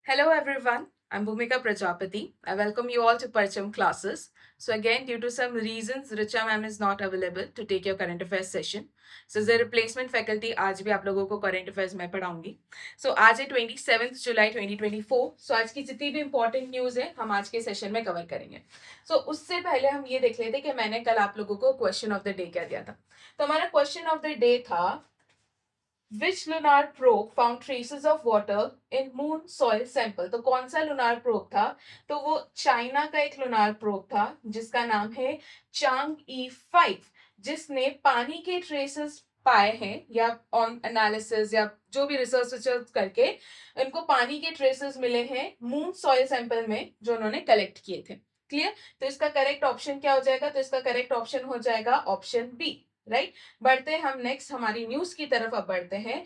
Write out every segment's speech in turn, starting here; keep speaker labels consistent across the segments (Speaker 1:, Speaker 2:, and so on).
Speaker 1: Hello everyone, I'm Bhumika Prajapati. I welcome you all to Parcham classes. So again, due to some reasons, Richa ma'am is not available to take your current affairs session. So as a replacement faculty, आज भी आप लोगों को current affairs मैं पढ़ाऊंगी. So आज है 27th July 2024. So आज की जितनी भी important news है हम आज के सेशन में कवर करेंगे. So उससे पहले हम ये देख लेते कि मैंने कल आप लोगों को question of the day क्या दिया था. तो हमारा question of the day था Which lunar probe found traces of water in moon soil sample? तो कौन सा lunar probe था? तो वो चाइना का एक lunar probe था जिसका नाम है Chang'e 5, जिसने पानी के traces पाए हैं या ऑन एनालिसिस या जो भी रिसर्च करके इनको पानी के ट्रेसेस मिले हैं मून सॉइल सैंपल में जो उन्होंने कलेक्ट किए थे. क्लियर? तो इसका करेक्ट ऑप्शन क्या हो जाएगा? तो इसका करेक्ट ऑप्शन हो जाएगा ऑप्शन बी. राइट, बढ़ते हैं हम नेक्स्ट हमारी न्यूज की तरफ अब बढ़ते हैं.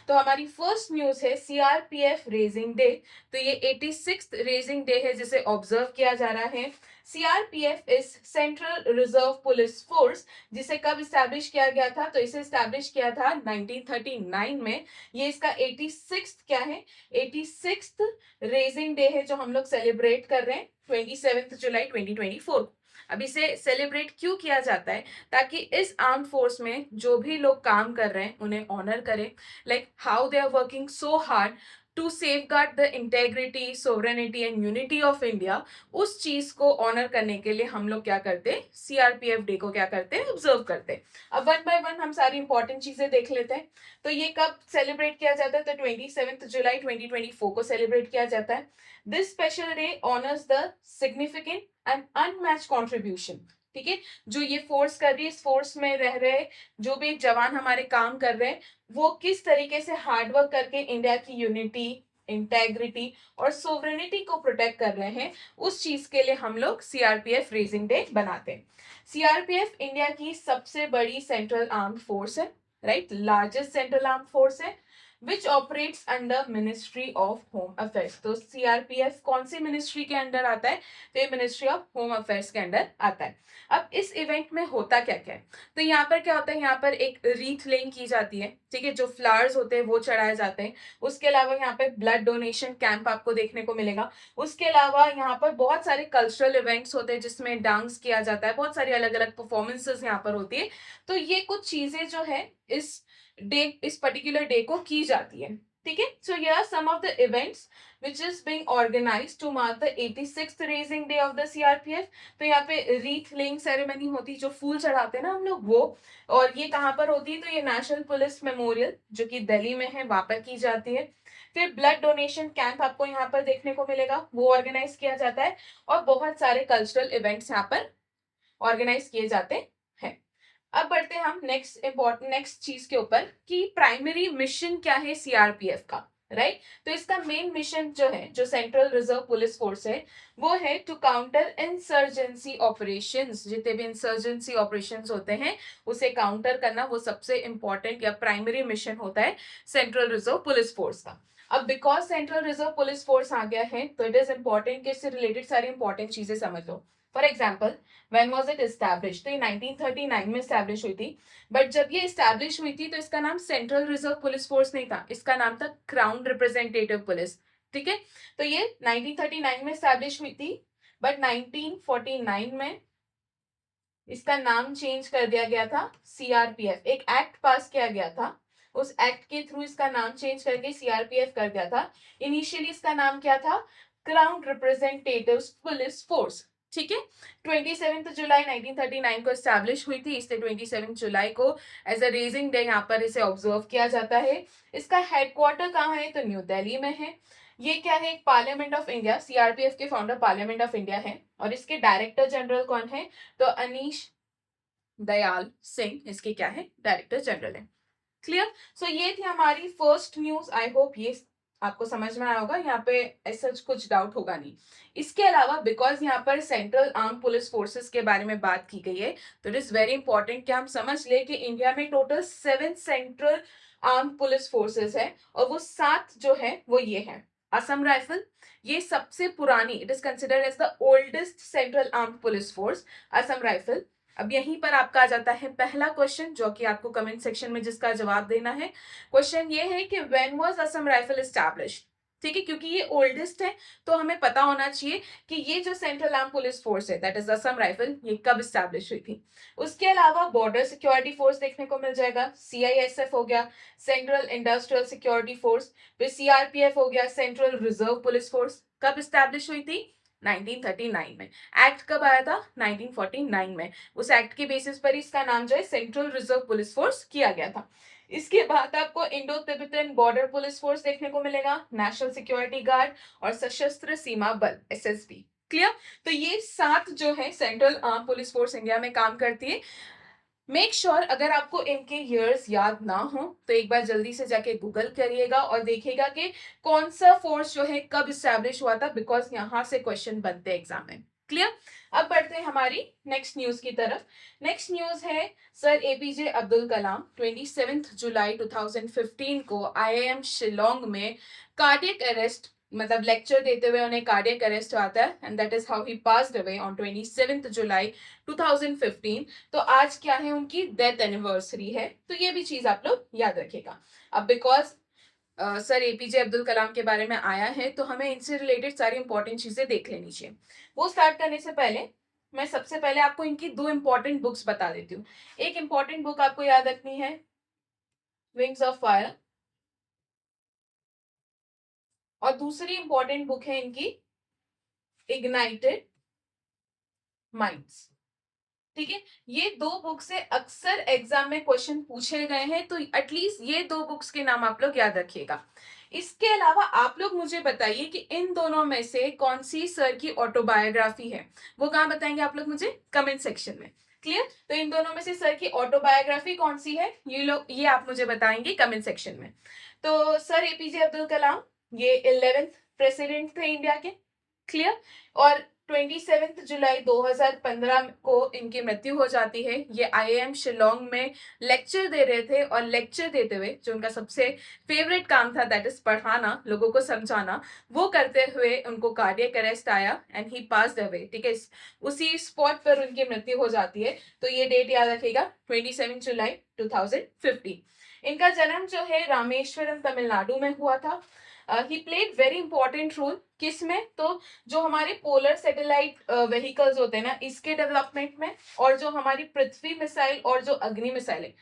Speaker 1: तो हमारी फर्स्ट न्यूज है सीआरपीएफ रेजिंग डे. तो ये 86th रेजिंग डे है जिसे ऑब्जर्व किया जा रहा है. CRPF is central reserve police force, जिसे कब इस्टेब्लिश किया गया था? तो इसे इस्टेब्लिश किया था 1939 में. ये इसका 86th क्या है? 86th रेजिंग डे है जो हम लोग सेलिब्रेट कर रहे हैं 27 जुलाई 2024. अब इसे सेलिब्रेट क्यों किया जाता है? ताकि इस आर्म फोर्स में जो भी लोग काम कर रहे हैं उन्हें ऑनर करें. like how they are working so hard to safeguard the integrity, sovereignty and unity of India. उस चीज को ऑनर करने के लिए हम लोग क्या करते हैं? सीआरपीएफ डे को क्या करते हैं? ऑब्जर्व करते हैं. अब वन बाय वन हम सारी इंपॉर्टेंट चीजें देख लेते हैं. तो ये कब सेलिब्रेट किया जाता है? तो 27 जुलाई 2024 को सेलिब्रेट किया जाता है. This special day honours the significant and unmatched contribution. ठीक है, जो ये फोर्स कर रही है, इस फोर्स में रह रहे जो भी जवान हमारे काम कर रहे हैं वो किस तरीके से हार्डवर्क करके इंडिया की यूनिटी, इंटेग्रिटी और सोवरेनिटी को प्रोटेक्ट कर रहे हैं, उस चीज के लिए हम लोग सीआरपीएफ रेजिंग डे बनाते हैं. सीआरपीएफ इंडिया की सबसे बड़ी सेंट्रल आर्म्ड फोर्स है. Right, largest central armed force है which operates under Ministry of Home Affairs. तो सीआरपीएफ कौन सी मिनिस्ट्री के अंडर आता है? तो ये मिनिस्ट्री ऑफ होम अफेयर्स के अंडर आता है. अब इस इवेंट में होता क्या क्या है? तो यहाँ पर क्या होता है? यहाँ पर एक रीथ लेइंग की जाती है. ठीक है, जो फ्लावर्स होते हैं वो चढ़ाए जाते हैं. उसके अलावा यहाँ पे ब्लड डोनेशन कैंप आपको देखने को मिलेगा. उसके अलावा यहाँ पर बहुत सारे कल्चरल इवेंट्स होते हैं जिसमें डांस किया जाता है, बहुत सारी अलग अलग परफॉर्मेंसेस यहाँ पर होती है. तो ये कुछ चीजें जो है इस डे, इस पर्टिकुलर डे को की जाती है. ठीक है, so here are some of the events which is being organized to mark the 86th raising day of the CRPF. तो यहाँ पे रीथ लेइंग सेरेमनी होती है, जो फूल चढ़ाते हैं ना हम लोग, वो. और ये कहाँ पर होती है? तो ये नेशनल पुलिस मेमोरियल जो कि दिल्ली में है, वहां पर की जाती है. फिर ब्लड डोनेशन कैंप आपको यहाँ पर देखने को मिलेगा, वो ऑर्गेनाइज किया जाता है. और बहुत सारे कल्चरल इवेंट्स यहाँ पर ऑर्गेनाइज किए जाते हैं. अब बढ़ते हैं हम नेक्स्ट चीज के ऊपर कि प्राइमरी मिशन क्या है सीआरपीएफ का. राइट, तो इसका मेन मिशन जो है, जो सेंट्रल रिजर्व पुलिस फोर्स है, वो है टू काउंटर इंसर्जेंसी ऑपरेशंस. जितने भी इंसर्जेंसी ऑपरेशंस होते हैं उसे काउंटर करना, वो सबसे इंपॉर्टेंट या प्राइमरी मिशन होता है सेंट्रल रिजर्व पुलिस फोर्स का. अब because central reserve police force आ गया है तो इट इज इंपॉर्टेंट कि इससे रिलेटेड सारी इंपॉर्टेंट चीजें समझ लो. For example, when was it establish? तो ये 1939 में एस्टैब्लिश हुई थी. बट जब ये एस्टैब्लिश हुई थी तो इसका नाम सेंट्रल रिजर्व पुलिस फोर्स नहीं था, इसका नाम था क्राउन रिप्रेजेंटेटिव पुलिस. ठीक है, तो ये 1939 में एस्टैब्लिश हुई थी. बट 1949 में इसका नाम चेंज कर दिया गया था सीआरपीएफ. एक एक्ट पास किया गया था, उस एक्ट के थ्रू इसका नाम चेंज करके सीआरपीएफ कर दिया था. इनिशियली इसका नाम क्या था? Crown representative police force. ठीक है, 27 जुलाई 1939 को एस्टैब्लिश हुई थी, इसलिए 27 जुलाई को एज अ रेजिंग डे यहाँ पर इसे ऑब्जर्व किया जाता है. इसका हेडक्वार्टर कहाँ है? तो न्यू दिल्ली में है. ये क्या है? एक पार्लियामेंट ऑफ इंडिया. सीआरपीएफ के फाउंडर पार्लियामेंट ऑफ इंडिया है. और इसके डायरेक्टर जनरल कौन है? तो अनीश दयाल सिंह इसके क्या है? डायरेक्टर जनरल है. क्लियर? सो ये थी हमारी फर्स्ट न्यूज. आई होप ये आपको समझ में आया होगा, यहाँ पे ऐसा कुछ डाउट होगा नहीं. इसके अलावा बिकॉज यहाँ पर सेंट्रल आर्म पुलिस फोर्सेस के बारे में बात की गई है तो इट इज वेरी इंपॉर्टेंट कि हम समझ ले कि इंडिया में total 7 central arm police forces है और वो 7 जो है वो ये है. असम राइफल, ये सबसे पुरानी, it is considered as the oldest central armed police force, Assam rifle. अब यहीं पर आपका आ जाता है पहला क्वेश्चन, जो कि आपको कमेंट सेक्शन में जिसका जवाब देना है। क्वेश्चन ये है कि when was Assam rifle established, ठीक है, क्योंकि ये ओल्डेस्ट है तो हमें पता होना चाहिए कि ये जो सेंट्रल आर्म पुलिस फोर्स है दैट इज असम राइफल, ये कब स्टैब्लिश हुई थी। उसके अलावा बॉर्डर सिक्योरिटी फोर्स देखने को मिल जाएगा, सीआईएसएफ हो गया, सेंट्रल इंडस्ट्रियल सिक्योरिटी फोर्स, फिर सीआरपीएफ हो गया, सेंट्रल रिजर्व पुलिस फोर्स, कब स्टैब्लिश हुई थी, 1939 में। एक्ट कब आया था, 1949 में। उस एक्ट के बेसिस पर इसका नाम जो है सेंट्रल रिजर्व पुलिस फोर्स किया गया था। इसके बाद आपको Indo Tibetan border police force देखने को मिलेगा, नेशनल सिक्योरिटी गार्ड और सशस्त्र सीमा बल, एसएसबी। क्लियर। तो ये 7 जो है central arm police force India में काम करती है। मेक श्योर अगर आपको इनके ईयर्स याद ना हो तो एक बार जल्दी से जाके गूगल करिएगा और देखिएगा कि कौन सा फोर्स जो है कब स्टैब्लिश हुआ था, बिकॉज यहां से क्वेश्चन बनते हैं एग्जाम में। क्लियर। अब बढ़ते हैं हमारी नेक्स्ट न्यूज की तरफ। नेक्स्ट न्यूज है सर एपीजे अब्दुल कलाम 27 जुलाई 2015 को आईआईएम शिलोंग में कार्डियक अरेस्ट, मतलब लेक्चर देते हुए उन्हें कार्डियक अरेस्ट आता है, and that is how he passed away on 27 जुलाई 2015। तो आज क्या है, उनकी डेथ एनिवर्सरी है, तो ये भी चीज आप लोग याद रखिएगा। अब because sir APJ Abdul Kalam के बारे में आया है तो हमें इनसे रिलेटेड सारी इंपॉर्टेंट चीजें देख लेनी चाहिए। वो स्टार्ट करने से पहले मैं सबसे पहले आपको इनकी 2 इंपॉर्टेंट बुक्स बता देती हूँ। एक इंपॉर्टेंट बुक आपको याद रखनी है विंग्स ऑफ फायर, और दूसरी इंपॉर्टेंट बुक है इनकी इग्नाइटेड माइंड्स। ठीक है, ये 2 बुक से अक्सर एग्जाम में क्वेश्चन पूछे गए हैं, तो एटलीस्ट ये 2 बुक्स के नाम आप लोग याद रखिएगा। इसके अलावा आप लोग मुझे बताइए कि इन दोनों में से कौन सी सर की ऑटोबायोग्राफी है, वो कहाँ बताएंगे आप लोग मुझे कमेंट सेक्शन में। क्लियर। तो इन दोनों में से सर की ऑटोबायोग्राफी कौन सी है, ये आप मुझे बताएंगे कमेंट सेक्शन में। तो सर एपीजे अब्दुल कलाम ये 11th प्रेसिडेंट थे इंडिया के। क्लियर। और 27 जुलाई 2015 को इनकी मृत्यु हो जाती है। ये आईआईएम शिलोंग में लेक्चर दे रहे थे, और लेक्चर देते हुए जो उनका सबसे फेवरेट काम था दैट इज पढ़ाना, लोगों को समझाना, वो करते हुए उनको कार्डियक अरेस्ट आया एंड ही पास्ड अवे। ठीक है, उसी स्पॉट पर उनकी मृत्यु हो जाती है। तो ये डेट याद रखिएगा 27 जुलाई 2015। इनका जन्म जो है रामेश्वरम तमिलनाडु में हुआ था। He played very important role किस में, तो जो हमारे पोलर सैटेलाइट व्हीकल्स होते हैं ना, इसके डेवलपमेंट में, और जो हमारी पृथ्वी मिसाइल और जो अग्नि मिसाइल है,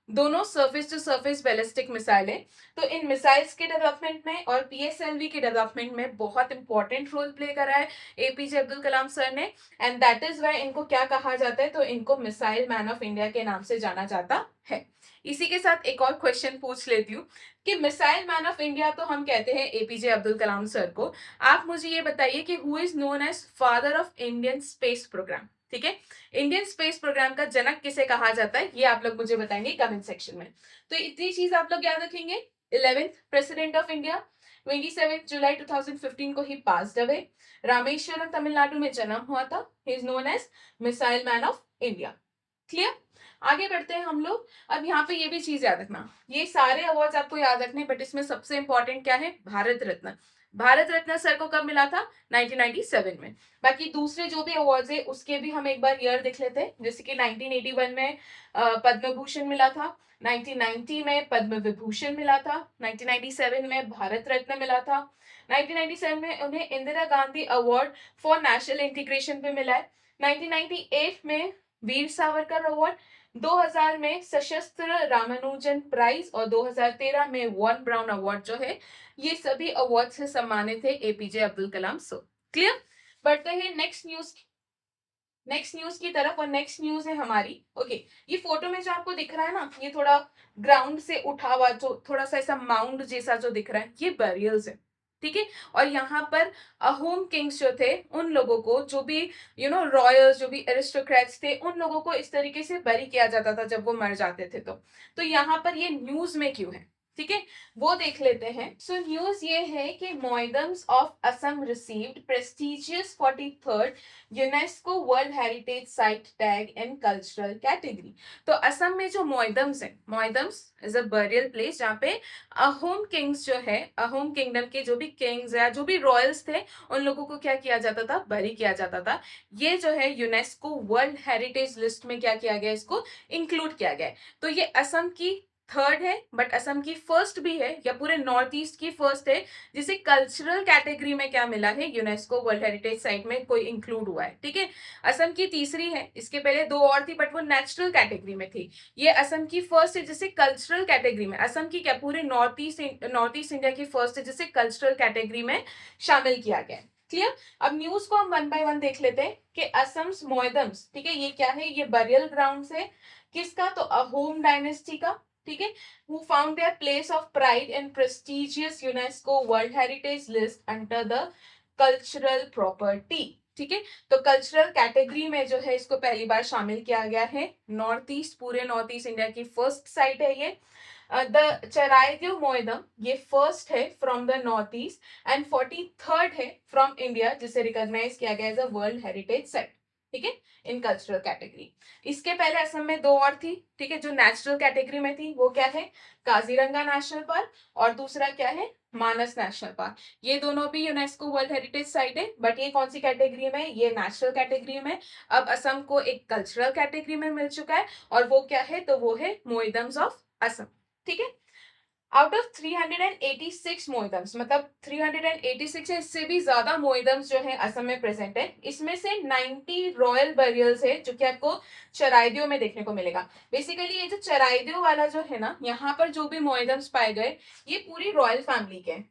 Speaker 1: दोनों surface to surface ballistic missile है, तो इन मिसाइल्स के डेवलपमेंट में और पीएसएलवी के डेवलपमेंट में बहुत इंपॉर्टेंट रोल प्ले करा है एपीजे अब्दुल कलाम सर ने, एंड दैट इज वाई इनको क्या कहा जाता है, तो इनको मिसाइल मैन ऑफ इंडिया के नाम से जाना जाता है। इसी के साथ एक और क्वेश्चन पूछ लेती हूँ कि मिसाइल मैन ऑफ इंडिया तो हम कहते हैं एपीजे अब्दुल कलाम सर को, आप मुझे ये बताइए कि who is known as father of Indian space programme. ठीक है, इंडियन स्पेस प्रोग्राम का जनक किसे कहा जाता है, ये आप लोग मुझे बताएंगे कमेंट सेक्शन में। तो इतनी चीज आप लोग याद रखेंगे। 11th प्रेसिडेंट ऑफ इंडिया, 27 जुलाई 2015 को he passed away, Rameswaram Tamil Nadu में जन्म हुआ था, he is known as missile man of India. Clear. आगे बढ़ते हैं हम लोग। अब यहाँ पे ये भी चीज याद रखना, ये सारे अवार्ड्स आपको याद रखने, बट इसमें सबसे इंपॉर्टेंट क्या है, भारत रत्न। भारत रत्न सर को कब मिला था, 1997 में। बाकी दूसरे जो भी अवार्ड्स है उसके भी हम एक बार ईयर देख लेते हैं, जैसे कि 1981 में पद्म भूषण मिला था, 1990 में पद्म विभूषण मिला था, 1997 में भारत रत्न मिला था, 1997 में उन्हें Indira Gandhi award for national integration पे मिला है, 1998 में वीर सावरकर अवार्ड, 2000 में सशस्त्र रामानुजन प्राइज, और 2013 में वॉन ब्राउन अवार्ड जो है, ये सभी अवार्ड से सम्मानित है APJ Abdul Kalam sir. Clear. बढ़ते हैं नेक्स्ट न्यूज की तरफ, और नेक्स्ट न्यूज है हमारी, ओके, ये फोटो में जो आपको दिख रहा है ना, ये थोड़ा ग्राउंड से उठा हुआ जो थोड़ा सा ऐसा माउंड जैसा जो दिख रहा है, ये बैरियर्स है। ठीक है, और यहाँ पर अहोम किंग्स जो थे, उन लोगों को, जो भी रॉयल्स, जो भी एरिस्टोक्रेट्स थे, उन लोगों को इस तरीके से बरी किया जाता था जब वो मर जाते थे। तो यहाँ पर ये न्यूज में क्यों है, ठीक है, वो देख लेते हैं। सो न्यूज ये है कि moidams of Assam received prestigious 43rd UNESCO world heritage site tag in cultural category. तो असम में जो मोइदम्स है, moidams is a burial place जहाँ पे अहोम किंग्स जो है, अहोम किंगडम के जो भी किंग्स या जो भी रॉयल्स थे उन लोगों को क्या किया जाता था, बरी किया जाता था। ये जो है यूनेस्को वर्ल्ड हेरिटेज लिस्ट में क्या किया गया, इसको इंक्लूड किया गया है। तो ये असम की थर्ड है, बट असम की फर्स्ट भी है, या पूरे नॉर्थ ईस्ट की फर्स्ट है जिसे कल्चरल कैटेगरी में क्या मिला है, यूनेस्को वर्ल्ड हेरिटेज साइट में कोई इंक्लूड हुआ है। ठीक है, असम की तीसरी है, इसके पहले दो और थी बट वो नेचुरल कैटेगरी में थी। ये असम की फर्स्ट है जिसे कल्चरल कैटेगरी में, असम की क्या पूरे नॉर्थ ईस्ट इंडिया की फर्स्ट है जिसे कल्चरल कैटेगरी में शामिल किया गया है। क्लियर। अब न्यूज को हम वन बाय वन देख लेते हैं कि असम्स मोइदम्स, ठीक है, ये क्या है, ये बरियल ग्राउंड है किसका, तो अहोम डायनेस्टी का। ठीक है, who found their place of pride in prestigious UNESCO World Heritage List under the cultural property। ठीक है, तो कल्चरल कैटेगरी में जो है इसको पहली बार शामिल किया गया है। नॉर्थ ईस्ट, पूरे नॉर्थ ईस्ट इंडिया की फर्स्ट साइट है ये। द चराइदेव मोइदम ये फर्स्ट है from the north east and 43rd है फ्रॉम इंडिया जिसे रिकॉग्नाइज किया गया as a world heritage site. ठीक है, इन कल्चरल कैटेगरी। इसके पहले असम में दो और थी, ठीक है, जो नेचुरल कैटेगरी में थी, वो क्या है, काजीरंगा नेशनल पार्क और दूसरा क्या है, मानस नेशनल पार्क। ये दोनों भी यूनेस्को वर्ल्ड हेरिटेज साइट है, बट ये कौन सी कैटेगरी में, ये नेचुरल कैटेगरी में। अब असम को एक कल्चरल कैटेगरी में मिल चुका है और वो क्या है, तो वो है मोइदम्स ऑफ असम। ठीक है, आउट ऑफ 386 मोइदम्स, मतलब 386 है, इससे भी ज्यादा मोइदम्स जो है असम में प्रेजेंट है। इसमें से 90 रॉयल बरियल्स है जो कि आपको चराइदियो में देखने को मिलेगा। बेसिकली ये जो चराइदियो वाला जो है ना, यहाँ पर जो भी मोइदम्स पाए गए ये पूरी रॉयल फैमिली के हैं।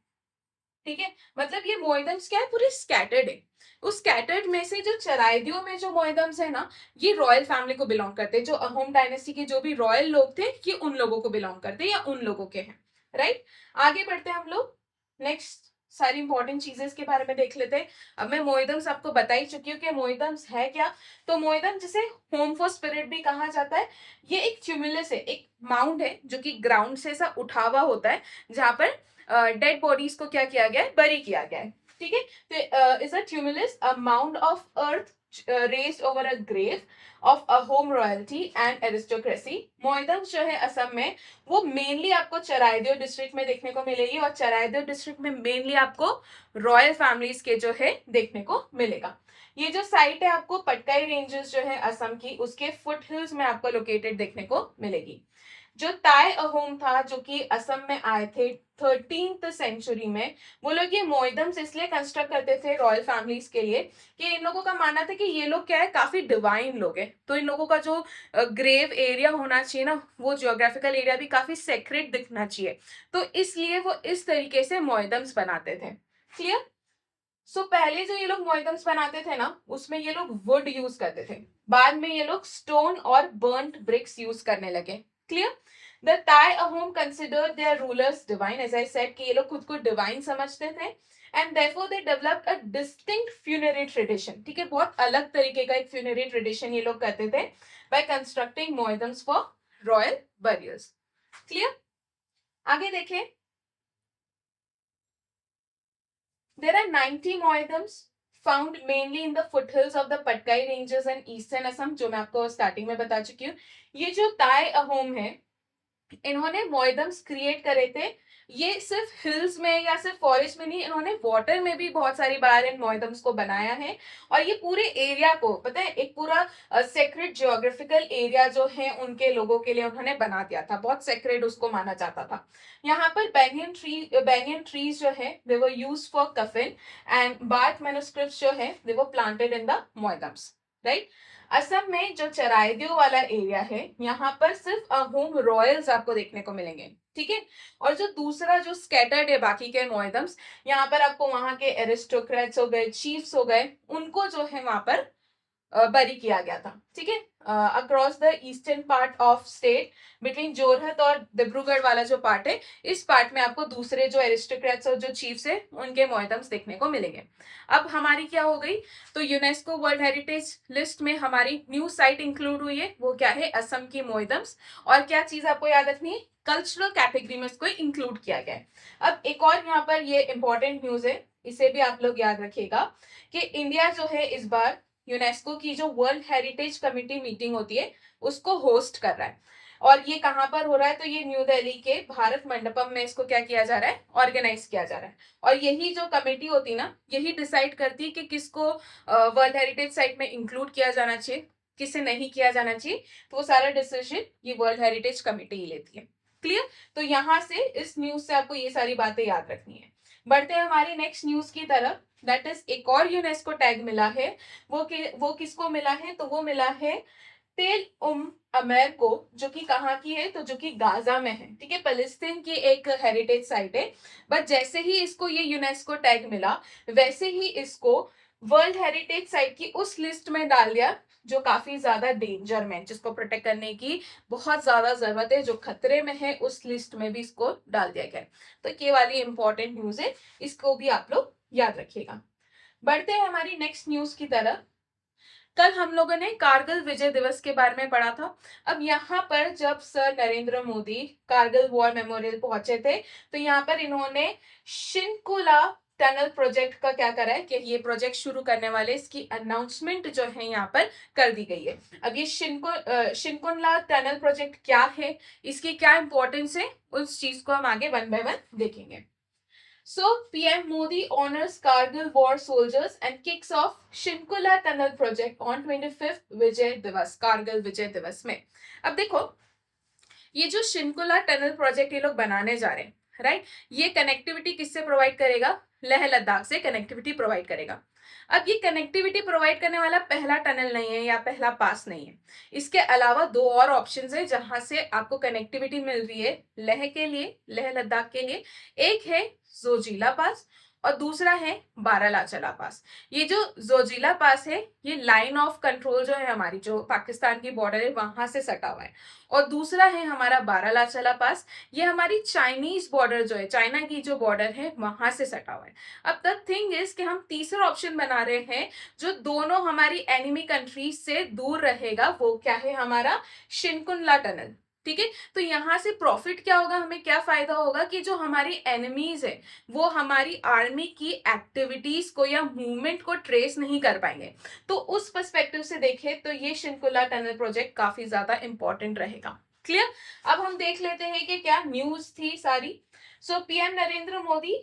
Speaker 1: ठीक है, मतलब ये मोइदम्स क्या है, पूरे स्कैटर्ड है। उस स्कैटर्ड में से जो चराइदियो में जो मोइदम्स है ना, ये रॉयल फैमिली को बिलोंग करते हैं। जो अहोम डायनेस्टी के जो भी रॉयल लोग थे ये उन लोगों को बिलोंग करते हैं या उन लोगों के हैं। राइट, आगे बढ़ते हैं हम लोग। नेक्स्ट सारी इंपॉर्टेंट चीजें इसके बारे में देख लेते हैं। अब मैं मोइदम्स आपको बता ही चुकी हूँ कि मोइदम्स है क्या। तो मोइदम जिसे होम फॉर स्पिरिट भी कहा जाता है, ये एक ट्यूमुलस है, एक माउंड है जो कि ग्राउंड से ऐसा उठा हुआ होता है जहां पर डेड बॉडीज को क्या किया गया है, बरी किया गया है। ठीक है, तो is a tumulus, a mound of earth raised over a grave of a home royalty and aristocracy. Moidams जो है असम में वो मेनली आपको चराइदेव डिस्ट्रिक्ट में देखने को मिलेगी और चराइदेव डिस्ट्रिक्ट में मेनली आपको रॉयल फैमिलीज के जो है देखने को मिलेगा। ये जो साइट है आपको पटकाई रेंजेस जो है असम की, उसके फुट हिल्स में आपको लोकेटेड देखने को मिलेगी। जो ताय अहोम था जो कि असम में आए थे 13th सेंचुरी में, वो लोग ये मोइदम्स इसलिए कंस्ट्रक्ट करते थे रॉयल फैमिलीज के लिए कि इन लोगों का मानना था कि ये लोग क्या है, काफी डिवाइन लोग हैं, तो इन लोगों का जो ग्रेव एरिया होना चाहिए ना, वो जियोग्राफिकल एरिया भी काफी सेक्रेट दिखना चाहिए, तो इसलिए वो इस तरीके से मोइदम्स बनाते थे। क्लियर। सो पहले जो ये लोग मोइदम्स बनाते थे ना, उसमें ये लोग वुड यूज करते थे, बाद में ये लोग स्टोन और बर्न्ड ब्रिक्स यूज करने लगे। Clear. The Tai Ahom consider their rulers divine, as I said कि ये लोग खुद को डिवाइन समझते थे, and therefore they developed a distinct funerary tradition. ठीक है, बहुत अलग तरीके का एक फ्यूनरी ट्रेडिशन ये लोग करते थे by constructing moidams for royal burials. Clear. आगे देखें, there are 90 moidams found mainly in the foothills of the Patkai ranges and eastern Assam, जो मैं आपको स्टार्टिंग में बता चुकी हूँ। ये जो ताई अहोम है, इन्होंने मोइदम्स क्रिएट करे थे। ये सिर्फ हिल्स में या सिर्फ फॉरेस्ट में नहीं, इन्होंने वाटर में भी बहुत सारी बार इन मोइदम्स को बनाया है। और ये पूरे एरिया को पता है, एक पूरा सेक्रेट जियोग्राफिकल एरिया जो है उनके लोगों के लिए उन्होंने बना दिया था, बहुत सेक्रेट उसको माना जाता था। यहाँ पर बेनियन ट्रीज जो है they were used for coffin and bark manuscripts जो है they were planted in the moidams. Right, Assam में जो चराइदेव वाला एरिया है यहाँ पर सिर्फ अहोम रॉयल्स आपको देखने को मिलेंगे। ठीक है, और जो दूसरा जो स्कैटर्ड है बाकी के मोइदम्स, यहाँ पर आपको वहां के एरिस्टोक्रेट्स हो गए, चीफ्स हो गए, उनको जो है वहां पर बरी किया गया था, ठीक है, across the eastern part of state between Jorhat और डिब्रूगढ़ वाला जो पार्ट है, इस पार्ट में आपको दूसरे जो एरिस्टोक्रेट्स और जो चीफ्स है उनके मोएदम्स देखने को मिलेंगे। अब हमारी क्या हो गई, तो यूनेस्को वर्ल्ड हेरिटेज लिस्ट में हमारी न्यू साइट इंक्लूड हुई है, वो क्या है, असम की मोएदम्स। और क्या चीज आपको याद रखनी है, कल्चरल कैटेगरी में इसको इंक्लूड किया गया है। अब एक और यहाँ पर ये इंपॉर्टेंट न्यूज है, इसे भी आप लोग याद रखिएगा कि इंडिया जो है इस बार यूनेस्को की जो वर्ल्ड हेरिटेज कमिटी मीटिंग होती है उसको होस्ट कर रहा है। और ये कहाँ पर हो रहा है, तो ये न्यू दिल्ली के भारत मंडपम में इसको क्या किया जा रहा है, ऑर्गेनाइज किया जा रहा है। और यही जो कमेटी होती ना, यही डिसाइड करती है कि किसको वर्ल्ड हेरिटेज साइट में इंक्लूड किया जाना चाहिए, किसे नहीं किया जाना चाहिए। तो वो सारा डिसीजन ये वर्ल्ड हेरिटेज कमेटी ही लेती है। क्लियर। तो यहाँ से इस न्यूज से आपको ये सारी बातें याद रखनी है। बढ़ते हैं हमारी नेक्स्ट न्यूज की तरफ। दैट इज एक और यूनेस्को टैग मिला है, वो किसको मिला है, तो वो मिला है तेल अमेर को, जो कि कहाँ की है, तो जो कि गाजा में है, ठीक है, फलस्तीन की एक हेरिटेज साइट है। बट जैसे ही इसको ये यूनेस्को टैग मिला, वैसे ही इसको वर्ल्ड हेरिटेज साइट की उस लिस्ट में डाल दिया जो काफी ज्यादा डेंजर में, जिसको प्रोटेक्ट करने की बहुत ज्यादा जरूरत है, जो खतरे में है, उस लिस्ट में भी इसको डाल दिया गया है। तो ये वाली इंपॉर्टेंट न्यूज है, इसको भी आप लोग याद रखिएगा। बढ़ते हैं हमारी नेक्स्ट न्यूज की तरफ। कल हम लोगों ने कारगिल विजय दिवस के बारे में पढ़ा था। अब यहाँ पर जब sir Narendra Modi Kargil war memorial पहुंचे थे, तो यहाँ पर इन्होंने शिनकुला टनल प्रोजेक्ट का क्या करा है कि ये प्रोजेक्ट शुरू करने वाले, इसकी अनाउंसमेंट जो है यहाँ पर कर दी गई है। अब ये शिनकुला टनल प्रोजेक्ट क्या है, इसकी क्या इंपॉर्टेंस है, उस चीज को हम आगे वन बाय वन देखेंगे। So, PM Modi honors Kargil war soldiers and kicks off Shinkula Tunnel project on 25th Vijay Divas, Kargil Vijay Divas में। अब देखो, ये जो शिनकुला टनल प्रोजेक्ट ये लोग बनाने जा रहे हैं, राइट, ये कनेक्टिविटी किससे प्रोवाइड करेगा, लेह लद्दाख से कनेक्टिविटी प्रोवाइड करेगा। अब ये कनेक्टिविटी प्रोवाइड करने वाला पहला टनल नहीं है या पहला पास नहीं है, इसके अलावा दो और ऑप्शंस है जहां से आपको कनेक्टिविटी मिल रही है लेह के लिए, लेह लद्दाख के लिए। एक है जोजिला पास और दूसरा है बारालाचला पास। ये जो जोजिला पास है, ये लाइन ऑफ कंट्रोल जो है हमारी, जो पाकिस्तान की बॉर्डर है वहां से सटा हुआ है। और दूसरा है हमारा बारालाचला पास, ये हमारी चाइनीज बॉर्डर जो है, चाइना की जो बॉर्डर है वहां से सटा हुआ है। अब द थिंग इज कि हम तीसरा ऑप्शन बना रहे हैं जो दोनों हमारी एनिमी कंट्रीज से दूर रहेगा, वो क्या है, हमारा शिनकुला टनल, ठीक है। तो यहाँ से प्रॉफिट क्या होगा, हमें क्या फायदा होगा कि जो हमारी एनिमीज है वो हमारी आर्मी की एक्टिविटीज को या मूवमेंट को ट्रेस नहीं कर पाएंगे। तो उस पर्सपेक्टिव से देखें तो ये शिनकुला टनल प्रोजेक्ट काफी ज्यादा इंपॉर्टेंट रहेगा। क्लियर। अब हम देख लेते हैं कि क्या न्यूज थी सारी। So PM Narendra Modi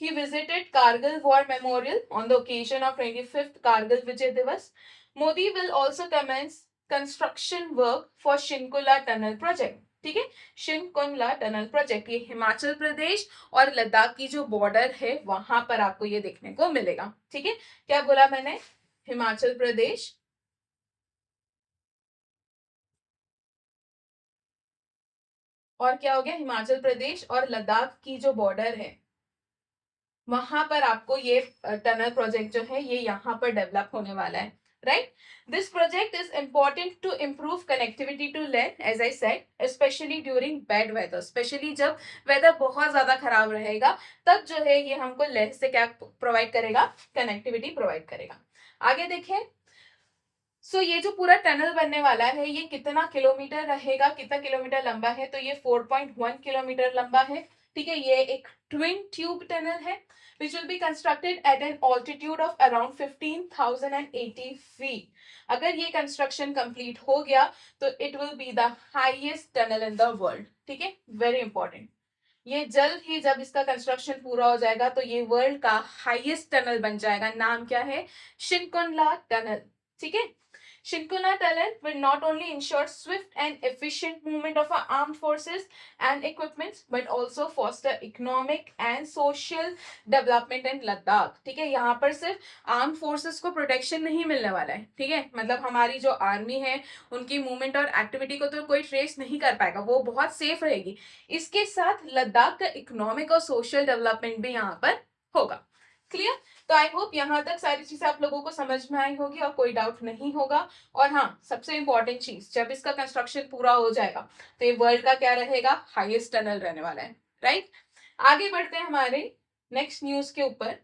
Speaker 1: he visited Kargil War Memorial on the occasion of 25th Kargil Vijay Divas. Modi will also commence construction work for Shinkula Tunnel Project. ठीक है, शिनकुला टनल प्रोजेक्ट ये हिमाचल प्रदेश और लद्दाख की जो बॉर्डर है वहां पर आपको ये देखने को मिलेगा। ठीक है, क्या बोला मैंने, हिमाचल प्रदेश और क्या हो गया, हिमाचल प्रदेश और लद्दाख की जो बॉर्डर है वहां पर आपको ये टनल प्रोजेक्ट जो है ये यहाँ पर डेवलप होने वाला है, right. This project is important to improve connectivity to Leh, as I said, especially during bad weather, especially जब वेदर बहुत ज्यादा खराब रहेगा तब जो है ये हमको लेह से क्या प्रोवाइड करेगा, कनेक्टिविटी प्रोवाइड करेगा। आगे देखें। सो ये जो पूरा टनल बनने वाला है ये कितना किलोमीटर रहेगा, कितना किलोमीटर लंबा है, तो ये 4.1 किलोमीटर लंबा है। ठीक है, ये एक ट्विन ट्यूब टनल है which will be constructed at an altitude of around 15,080 feet. अगर ये कंस्ट्रक्शन कंप्लीट हो गया तो it will be the highest tunnel in the world. ठीक है, वेरी इंपॉर्टेंट। ये जल्द ही जब इसका कंस्ट्रक्शन पूरा हो जाएगा तो ये वर्ल्ड का हाईएस्ट टनल बन जाएगा। नाम क्या है, शिनकुला टनल। ठीक है, Shinkula Tunnel will not only ensure swift and efficient movement of our armed forces and equipment, but also foster economic and social development in Ladakh. ठीक है, यहाँ पर सिर्फ आर्म फोर्सेस को प्रोटेक्शन नहीं मिलने वाला है, ठीक है, मतलब हमारी जो आर्मी है उनकी मूवमेंट और एक्टिविटी को तो कोई ट्रेस नहीं कर पाएगा, वो बहुत सेफ रहेगी। इसके साथ लद्दाख का इकोनॉमिक और सोशल डेवलपमेंट भी यहाँ पर होगा। क्लियर? तो आई होप यहाँ तक सारी चीजें आप लोगों को समझ में आई होगी और कोई डाउट नहीं होगा। और हाँ, सबसे इंपॉर्टेंट चीज, जब इसका कंस्ट्रक्शन पूरा हो जाएगा तो ये वर्ल्ड का क्या रहेगा, हाईएस्ट टनल रहने वाला है, राइट? आगे बढ़ते हैं हमारे नेक्स्ट न्यूज के ऊपर।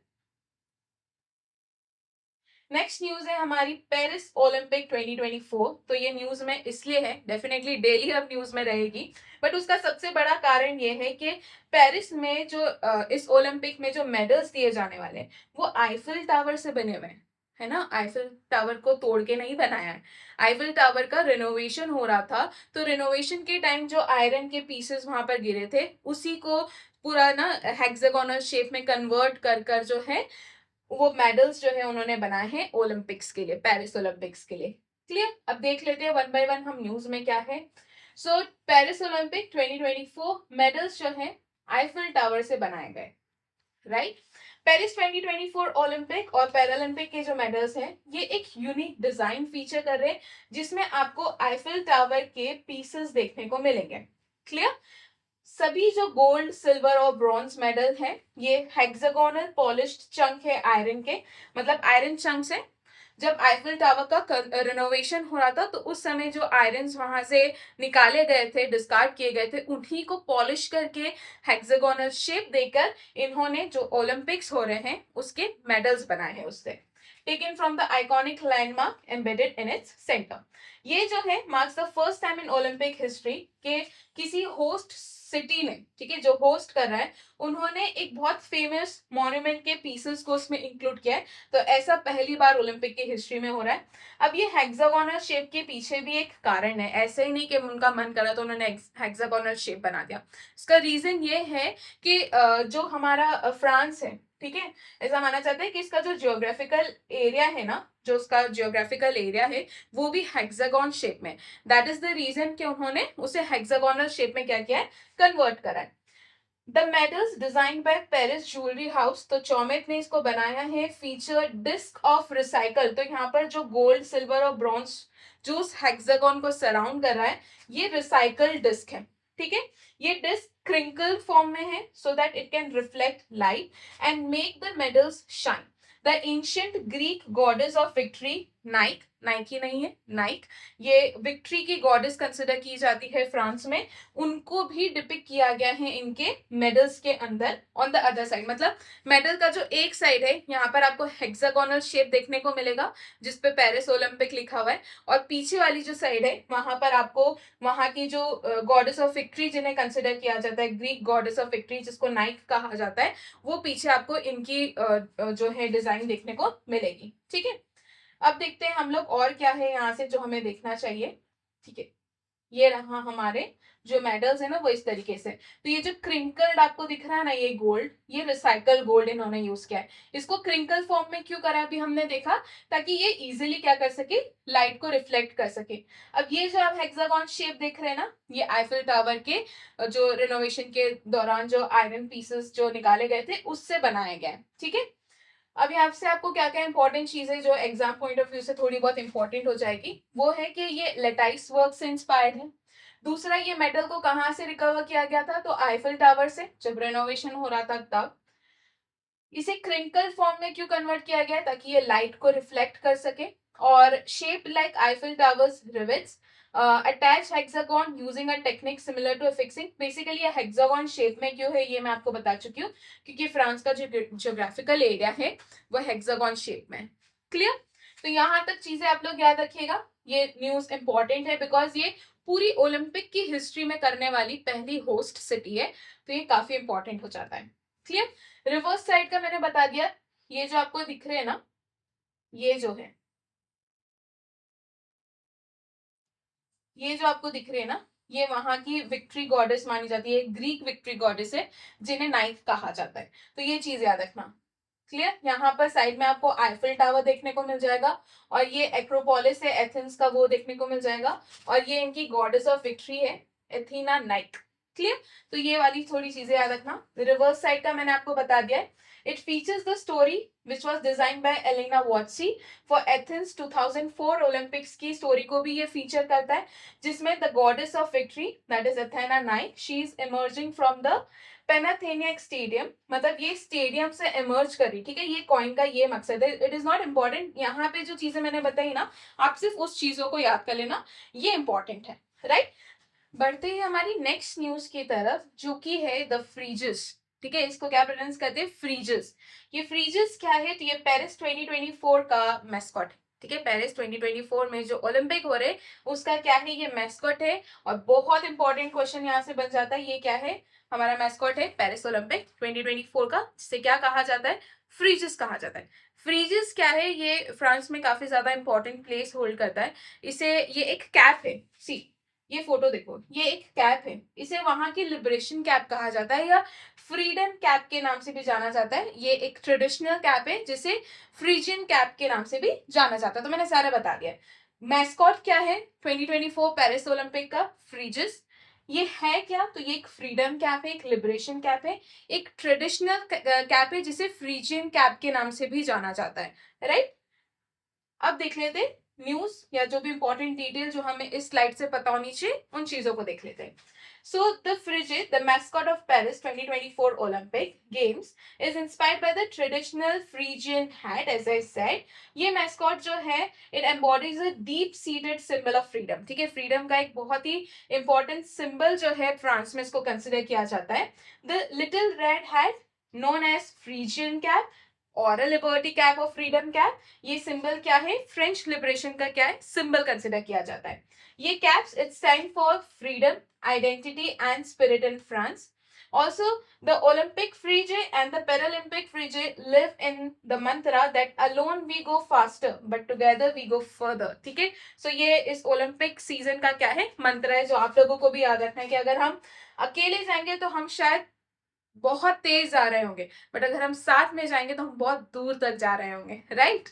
Speaker 1: नेक्स्ट न्यूज है हमारी पेरिस ओलंपिक 2024। तो ये न्यूज में इसलिए है, डेफिनेटली डेली अब न्यूज में रहेगी, बट उसका सबसे बड़ा कारण ये है कि पेरिस में जो इस ओलंपिक में जो मेडल्स दिए जाने वाले हैं वो आईफिल टावर से बने हुए हैं, है ना? आईफिल टावर को तोड़ के नहीं बनाया है। आईफिल टावर का रिनोवेशन हो रहा था, तो रिनोवेशन के टाइम जो आयरन के पीसेस वहां पर गिरे थे उसी को पूरा ना हेक्सागोनल शेप में कन्वर्ट कर कर जो है वो मेडल्स जो है उन्होंने बनाए हैं ओलंपिक्स के लिए, पेरिस ओलंपिक्स के लिए। क्लियर? अब देख लेते हैं वन बाय वन हम न्यूज में क्या है। सो पेरिस ओलंपिक 2024 मेडल्स जो है आईफिल टावर से बनाए गए, राइट? पेरिस 2024 ओलंपिक और पैरालंपिक के जो मेडल्स हैं ये एक यूनिक डिजाइन फीचर कर रहे हैं जिसमें आपको आईफिल टावर के पीसेस देखने को मिलेंगे। क्लियर? सभी जो गोल्ड, सिल्वर और ब्रॉन्ज मेडल है ये हेक्सागोनल पॉलिश्ड चंक है आयरन के, मतलब आयरन चंक्स है। जब आईफिल टावर का रिनोवेशन हो रहा था तो उस समय जो आयरन वहां से निकाले गए थे, डिस्कार्ड किए गए थे, उन्हीं को पॉलिश करके हेक्सागोनल शेप देकर इन्होंने जो ओलंपिक्स हो रहे हैं उसके मेडल्स बनाए हैं उससे, taken from the iconic landmark embedded in its centre. ये जो है marks the first time in Olympic history के किसी होस्ट सिटी ने, ठीक है, जो होस्ट कर रहा है, उन्होंने एक बहुत फेमस मॉन्यूमेंट के पीसेस को उसमें इंक्लूड किया है। तो ऐसा पहली बार ओलंपिक की हिस्ट्री में हो रहा है। अब ये हेक्सागोनल शेप के पीछे भी एक कारण है, ऐसे ही नहीं कि उनका मन करा तो उन्होंने हेक्सागोनल शेप बना दिया। इसका रीजन ये है कि जो हमारा फ्रांस है, ठीक है, ऐसा माना जाता है कि इसका जो जियोग्राफिकल एरिया है ना, जो उसका जियोग्राफिकल एरिया है वो भी हेक्सागोन शेप में, दैट इज द रीजन कि उन्होंने उसे हेक्सागोनल शेप में क्या किया है, कन्वर्ट करा है। The medals design by Paris jewellery house, तो चौमित ने इसको बनाया है। फीचर डिस्क ऑफ रिसाइकल, तो यहाँ पर जो गोल्ड, सिल्वर और ब्रॉन्ज जो उस हेक्सागोन को सराउंड कर रहा है ये रिसाइकल डिस्क है, ठीक है। ये डिस्क क्रिंकल फॉर्म में है so that it can reflect light and make the medals shine. The ancient Greek goddess of victory, Naik, Nike नहीं है, नाइक, ये विक्ट्री की गॉडेस कंसिडर की जाती है फ्रांस में, उनको भी डिपिक्ट किया गया है इनके मेडल्स के अंदर ऑन द अदर साइड। मतलब मेडल का जो एक साइड है यहाँ पर आपको हेक्सागोनल शेप देखने को मिलेगा जिसपे पेरिस ओलंपिक लिखा हुआ है, और पीछे वाली जो साइड है वहां पर आपको वहां की जो गॉडेस ऑफ विक्ट्री जिन्हें कंसिडर किया जाता है, ग्रीक गॉडेस ऑफ विक्ट्री जिसको नाइक कहा जाता है, वो पीछे आपको इनकी जो है डिजाइन देखने को मिलेगी, ठीक है। अब देखते हैं हम लोग और क्या है यहाँ से जो हमें देखना चाहिए, ठीक है। ये रहा हमारे जो मेडल्स है ना वो इस तरीके से। तो ये जो क्रिंकल्ड आपको दिख रहा है ना, ये गोल्ड, ये रिसाइकल गोल्ड इन्होंने यूज किया है। इसको क्रिंकल फॉर्म में क्यों करा अभी हमने देखा, ताकि ये इजीली क्या कर सके, लाइट को रिफ्लेक्ट कर सके। अब ये जो आप हेक्सागोन शेप देख रहे हैं ना, ये आईफिल टावर के जो रिनोवेशन के दौरान जो आयरन पीसेस जो निकाले गए थे उससे बनाया गया है, ठीक है। अब यहाँ से आपको क्या क्या इंपॉर्टेंट चीजें जो एग्जाम पॉइंट ऑफ व्यू से थोड़ी बहुत इंपॉर्टेंट हो जाएगी, वो है कि ये लेटाइस वर्क से इंस्पायर्ड है। दूसरा, ये मेडल को कहाँ से रिकवर किया गया था, तो आईफिल टावर से, जब रेनोवेशन हो रहा था तब। इसे क्रिंकल फॉर्म में क्यों कन्वर्ट किया गया, ताकि ये लाइट को रिफ्लेक्ट कर सके। और shape like Eiffel towers rivets attach hexagon using a technique similar to fixing. Basically ये हेक्सागोन शेप में क्यों है ये मैं आपको बता चुकी हूँ, क्योंकि फ्रांस का जो जियोग्राफिकल एरिया है वो हेक्सागोन शेप में। क्लियर? तो यहाँ तक चीजें आप लोग याद रखिएगा। ये न्यूज इंपॉर्टेंट है बिकॉज ये पूरी ओलंपिक की हिस्ट्री में करने वाली पहली होस्ट सिटी है, तो ये काफी इंपॉर्टेंट हो जाता है। क्लियर? रिवर्स साइड का मैंने बता दिया, ये जो आपको दिख रहे हैं ना, ये जो है, ये जो आपको दिख रहे हैं ना, ये वहां की विक्ट्री गॉडेस मानी जाती है, ग्रीक विक्ट्री गॉडेस है जिन्हें नाइफ कहा जाता है। तो ये चीज याद रखना। क्लियर? यहाँ पर साइड में आपको आईफिल टावर देखने को मिल जाएगा, और ये एक्रोपोलिस है एथेंस का, वो देखने को मिल जाएगा, और ये इनकी गॉडेस ऑफ विक्ट्री है, एथीना नाइक। क्लियर? तो ये वाली थोड़ी चीजें याद रखना। रिवर्स साइड का मैंने आपको बता दिया है। It features the story which was design by Elena Votsi for Athens 2004 Olympics की स्टोरी को भी ये फीचर करता है, जिसमें the goddess of victory that is Athena Nike, she is emerging from the Panathenaic stadium, मतलब ये स्टेडियम से इमर्ज करी, ठीक है, ये कॉइन का ये मकसद है। इट इज नॉट इम्पॉर्टेंट, यहाँ पे जो चीजें मैंने बताई ना, आप सिर्फ उस चीजों को याद कर लेना, ये इंपॉर्टेंट है, राइट। बढ़ते ही हमारी नेक्स्ट न्यूज की तरफ, जो कि है द फ्रीजस, ठीक है, इसको क्या प्रोनाउंस करते हैं, फ्रीजस। ये फ्रीजस क्या है, तो ये पेरिस 2024 का मैस्कॉट है, ठीक है, पेरिस 2024 में जो ओलंपिक हो रहे उसका क्या है, ये मैस्कॉट है। और बहुत इंपॉर्टेंट क्वेश्चन यहाँ से बन जाता है, ये क्या है, हमारा मैस्कॉट है पेरिस ओलंपिक 2024 का, जिसे क्या कहा जाता है, फ्रीजस कहा जाता है। फ्रीजस क्या है, ये फ्रांस में काफी ज्यादा इंपॉर्टेंट प्लेस होल्ड करता है। इसे, ये एक कैप है, सी, ये फोटो देखो, ये एक कैप है, इसे वहां की लिबरेशन कैप कहा जाता है, या फ्रीडम कैप के नाम से भी जाना जाता है। ये एक ट्रेडिशनल कैप है जिसे फ्रीजियन कैप के नाम से भी जाना जाता है। तो मैंने सारा बता दिया। मैस्कॉट क्या है 2024 पेरिस ओलंपिक का, फ्रीजिस। ये है क्या, तो ये एक फ्रीडम कैप है, एक लिबरेशन कैप है, एक ट्रेडिशनल कैप है जिसे फ्रीजियन कैप के नाम से भी जाना जाता है, राइट। अब देख लेते हैं न्यूज या जो भी इंपॉर्टेंट डिटेल जो हमें इस स्लाइड से पता होनी चाहिए, उन चीजों को देख लेते हैं। So the Phryge, the mascot of Paris 2024 Olympic games is inspired by the traditional Phrygian hat, as I said. ये मैस्कॉट जो है, it embodies a deep seated symbol of freedom, ठीक है, फ्रीडम का एक बहुत ही इंपॉर्टेंट सिंबल जो है फ्रांस में इसको कंसिडर किया जाता है। The little red hat known as Phrygian cap और लिबर्टी कैप और फ्रीडम कैप, ये सिंबल क्या है, फ्रेंच लिबरेशन का क्या है, सिंबल कंसिडर किया जाता है। ये caps it stand for freedom, identity and spirit in France. Also, the Olympic Frige and the Paralympic Frige live in the mantra that alone we go faster, but together we go further. ठीक है, सो ये इस Olympic season का क्या है, मंत्र है, जो आप लोगों को भी याद रखना है कि अगर हम अकेले जाएंगे तो हम शायद बहुत तेज जा रहे होंगे, बट अगर हम साथ में जाएंगे तो हम बहुत दूर तक जा रहे होंगे, राइट।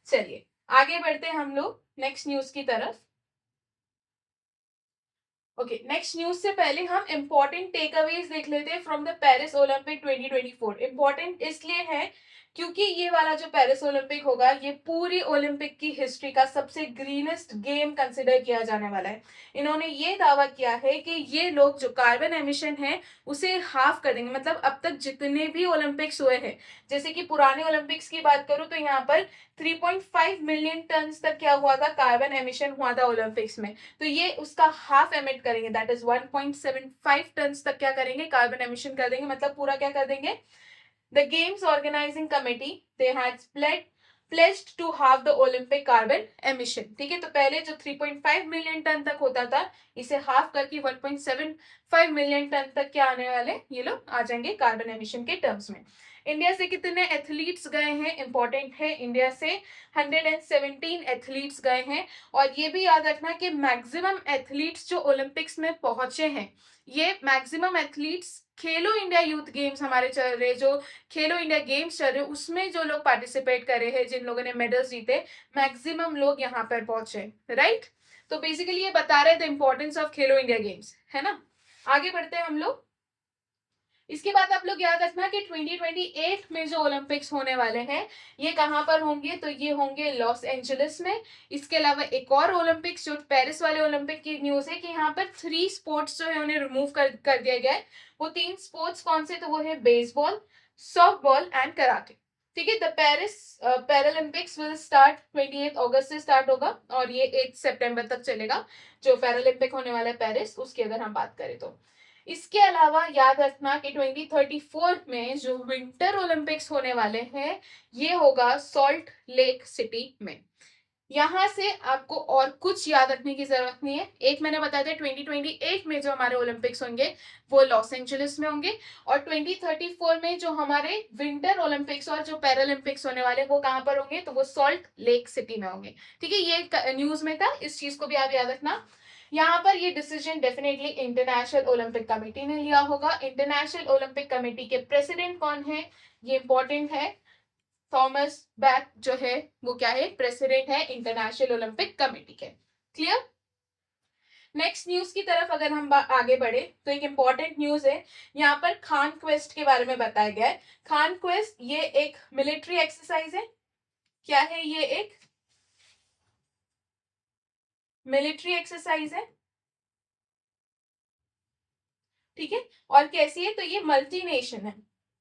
Speaker 1: चलिए आगे बढ़ते हैं हम लोग नेक्स्ट न्यूज की तरफ। ओके, नेक्स्ट न्यूज से पहले हम इंपॉर्टेंट टेक अवेज देख लेते हैं from the Paris Olympic 2024। Important इसलिए है क्योंकि ये वाला जो पेरिस ओलंपिक होगा, ये पूरी ओलंपिक की हिस्ट्री का सबसे ग्रीनेस्ट गेम कंसिडर किया जाने वाला है। इन्होंने ये दावा किया है कि ये लोग जो कार्बन एमिशन है उसे हाफ कर देंगे, मतलब अब तक जितने भी ओलंपिक्स हुए हैं, जैसे कि पुराने ओलंपिक्स की बात करूं तो यहाँ पर 3.5 मिलियन टन तक क्या हुआ था, कार्बन एमिशन हुआ था ओलंपिक्स में। तो ये उसका हाफ एमिट करेंगे, दैट इज 1.75 टन तक क्या करेंगे, कार्बन एमिशन कर देंगे, मतलब पूरा क्या कर देंगे। The games organising committee they had pledged to halve the Olympic carbon emission, ठीक है। तो पहले जो 3.5 मिलियन टन तक होता था, इसे हाफ करके 1.75 मिलियन टन तक क्या आने वाले, ये लोग आ जाएंगे कार्बन एमिशन के टर्म्स में। इंडिया से कितने एथलीट्स गए हैं, इंपॉर्टेंट है, इंडिया से 117 एथलीट्स गए हैं। और ये भी याद रखना कि मैक्सिमम एथलीट्स जो ओलंपिक्स में पहुंचे हैं, ये मैक्सिमम एथलीट्स खेलो इंडिया यूथ गेम्स हमारे चल रहे, जो खेलो इंडिया गेम्स चल रहे, उसमें जो लोग पार्टिसिपेट कर रहे हैं, जिन लोगों ने मेडल्स जीते, मैक्सिमम लोग यहाँ पर पहुंचे, राइट। तो बेसिकली ये बता रहे the importance of Khelo India games, है ना। आगे बढ़ते हैं हम लोग। इसके बाद आप लोग याद रखना कि 2028 में जो ओलंपिक्स होने वाले हैं, ये कहाँ पर होंगे, तो ये होंगे लॉस एंजलिस में। इसके अलावा एक और ओलंपिक्स, जो पेरिस वाले ओलंपिक की न्यूज है कि यहाँ पर 3 स्पोर्ट्स जो है उन्हें रिमूव कर दिया गया है। वो 3 स्पोर्ट्स कौन से, तो वो है baseball, soft ball and karate, ठीक है। The Paris Paralympics will start 28 अगस्त से स्टार्ट होगा और ये 8 सितंबर तक चलेगा, जो पैरालंपिक होने वाला है पेरिस, उसकी अगर हम बात करें तो। इसके अलावा याद रखना कि 2034 में जो विंटर ओलंपिक्स होने वाले हैं, ये होगा सॉल्ट लेक सिटी में। यहां से आपको और कुछ याद रखने की जरूरत नहीं है। एक मैंने बताया था 2028 में जो हमारे ओलंपिक्स होंगे वो लॉस एंजलिस में होंगे, और 2034 में जो हमारे विंटर ओलंपिक्स और जो पैरालंपिक्स होने वाले वो कहां पर होंगे, तो वो सॉल्ट लेक सिटी में होंगे, ठीक है। ये न्यूज में था, इस चीज को भी आप याद रखना। यहाँ पर ये decision definitely international Olympic committee ने लिया होगा। इंटरनेशनल ओलंपिक कमेटी के प्रेसिडेंट कौन है, ये इंपॉर्टेंट है। थॉमस बैक जो है वो क्या है, प्रेसिडेंट है इंटरनेशनल ओलंपिक कमेटी के। क्लियर। नेक्स्ट न्यूज की तरफ अगर हम आगे बढ़े तो एक इंपॉर्टेंट न्यूज है, यहाँ पर खान क्वेस्ट के बारे में बताया गया है। खान क्वेस्ट ये एक मिलिट्री एक्सरसाइज है। क्या है, ये एक मिलिट्री एक्सरसाइज है, ठीक है, और कैसी है, तो ये मल्टी नेशन है,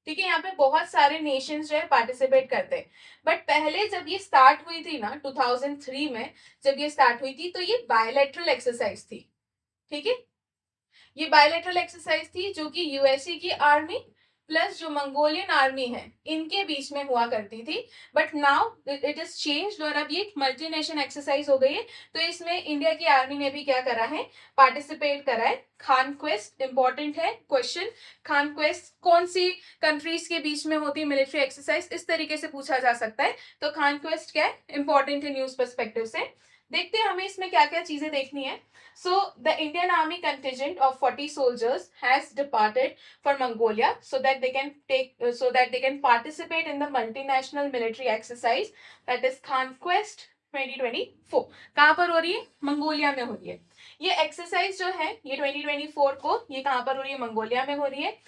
Speaker 1: ठीक है, यहाँ पे बहुत सारे नेशंस जो है पार्टिसिपेट करते हैं। बट पहले जब ये स्टार्ट हुई थी ना 2003 में, जब ये स्टार्ट हुई थी तो ये बायलैटरल एक्सरसाइज थी, ठीक है, ये बायलैटरल एक्सरसाइज थी जो कि यूएसए की आर्मी प्लस जो मंगोलियन आर्मी है इनके बीच में हुआ करती थी। But now it is changed और अब ये मल्टीनेशन एक्सरसाइज हो गई है। तो इसमें इंडिया की आर्मी ने भी क्या करा है, पार्टिसिपेट करा है। खान क्वेस्ट इंपॉर्टेंट है क्वेश्चन, खान क्वेस्ट कौन सी कंट्रीज के बीच में होती है मिलिट्री एक्सरसाइज, इस तरीके से पूछा जा सकता है। तो खान क्वेस्ट क्या है, इंपॉर्टेंट है न्यूज पर्सपेक्टिव से। देखते हैं हमें इसमें क्या क्या चीजें देखनी है। So the Indian Army contingent of 40 soldiers has departed for Mongolia so that they can participate in the multinational military exercise that is Conquest 2024। कहाँ पर हो रही है, मंगोलिया में हो रही है। ये एक्सरसाइज जो है ये 2024 को ये कहाँ पर हो रही है, मंगोलिया में हो रही है।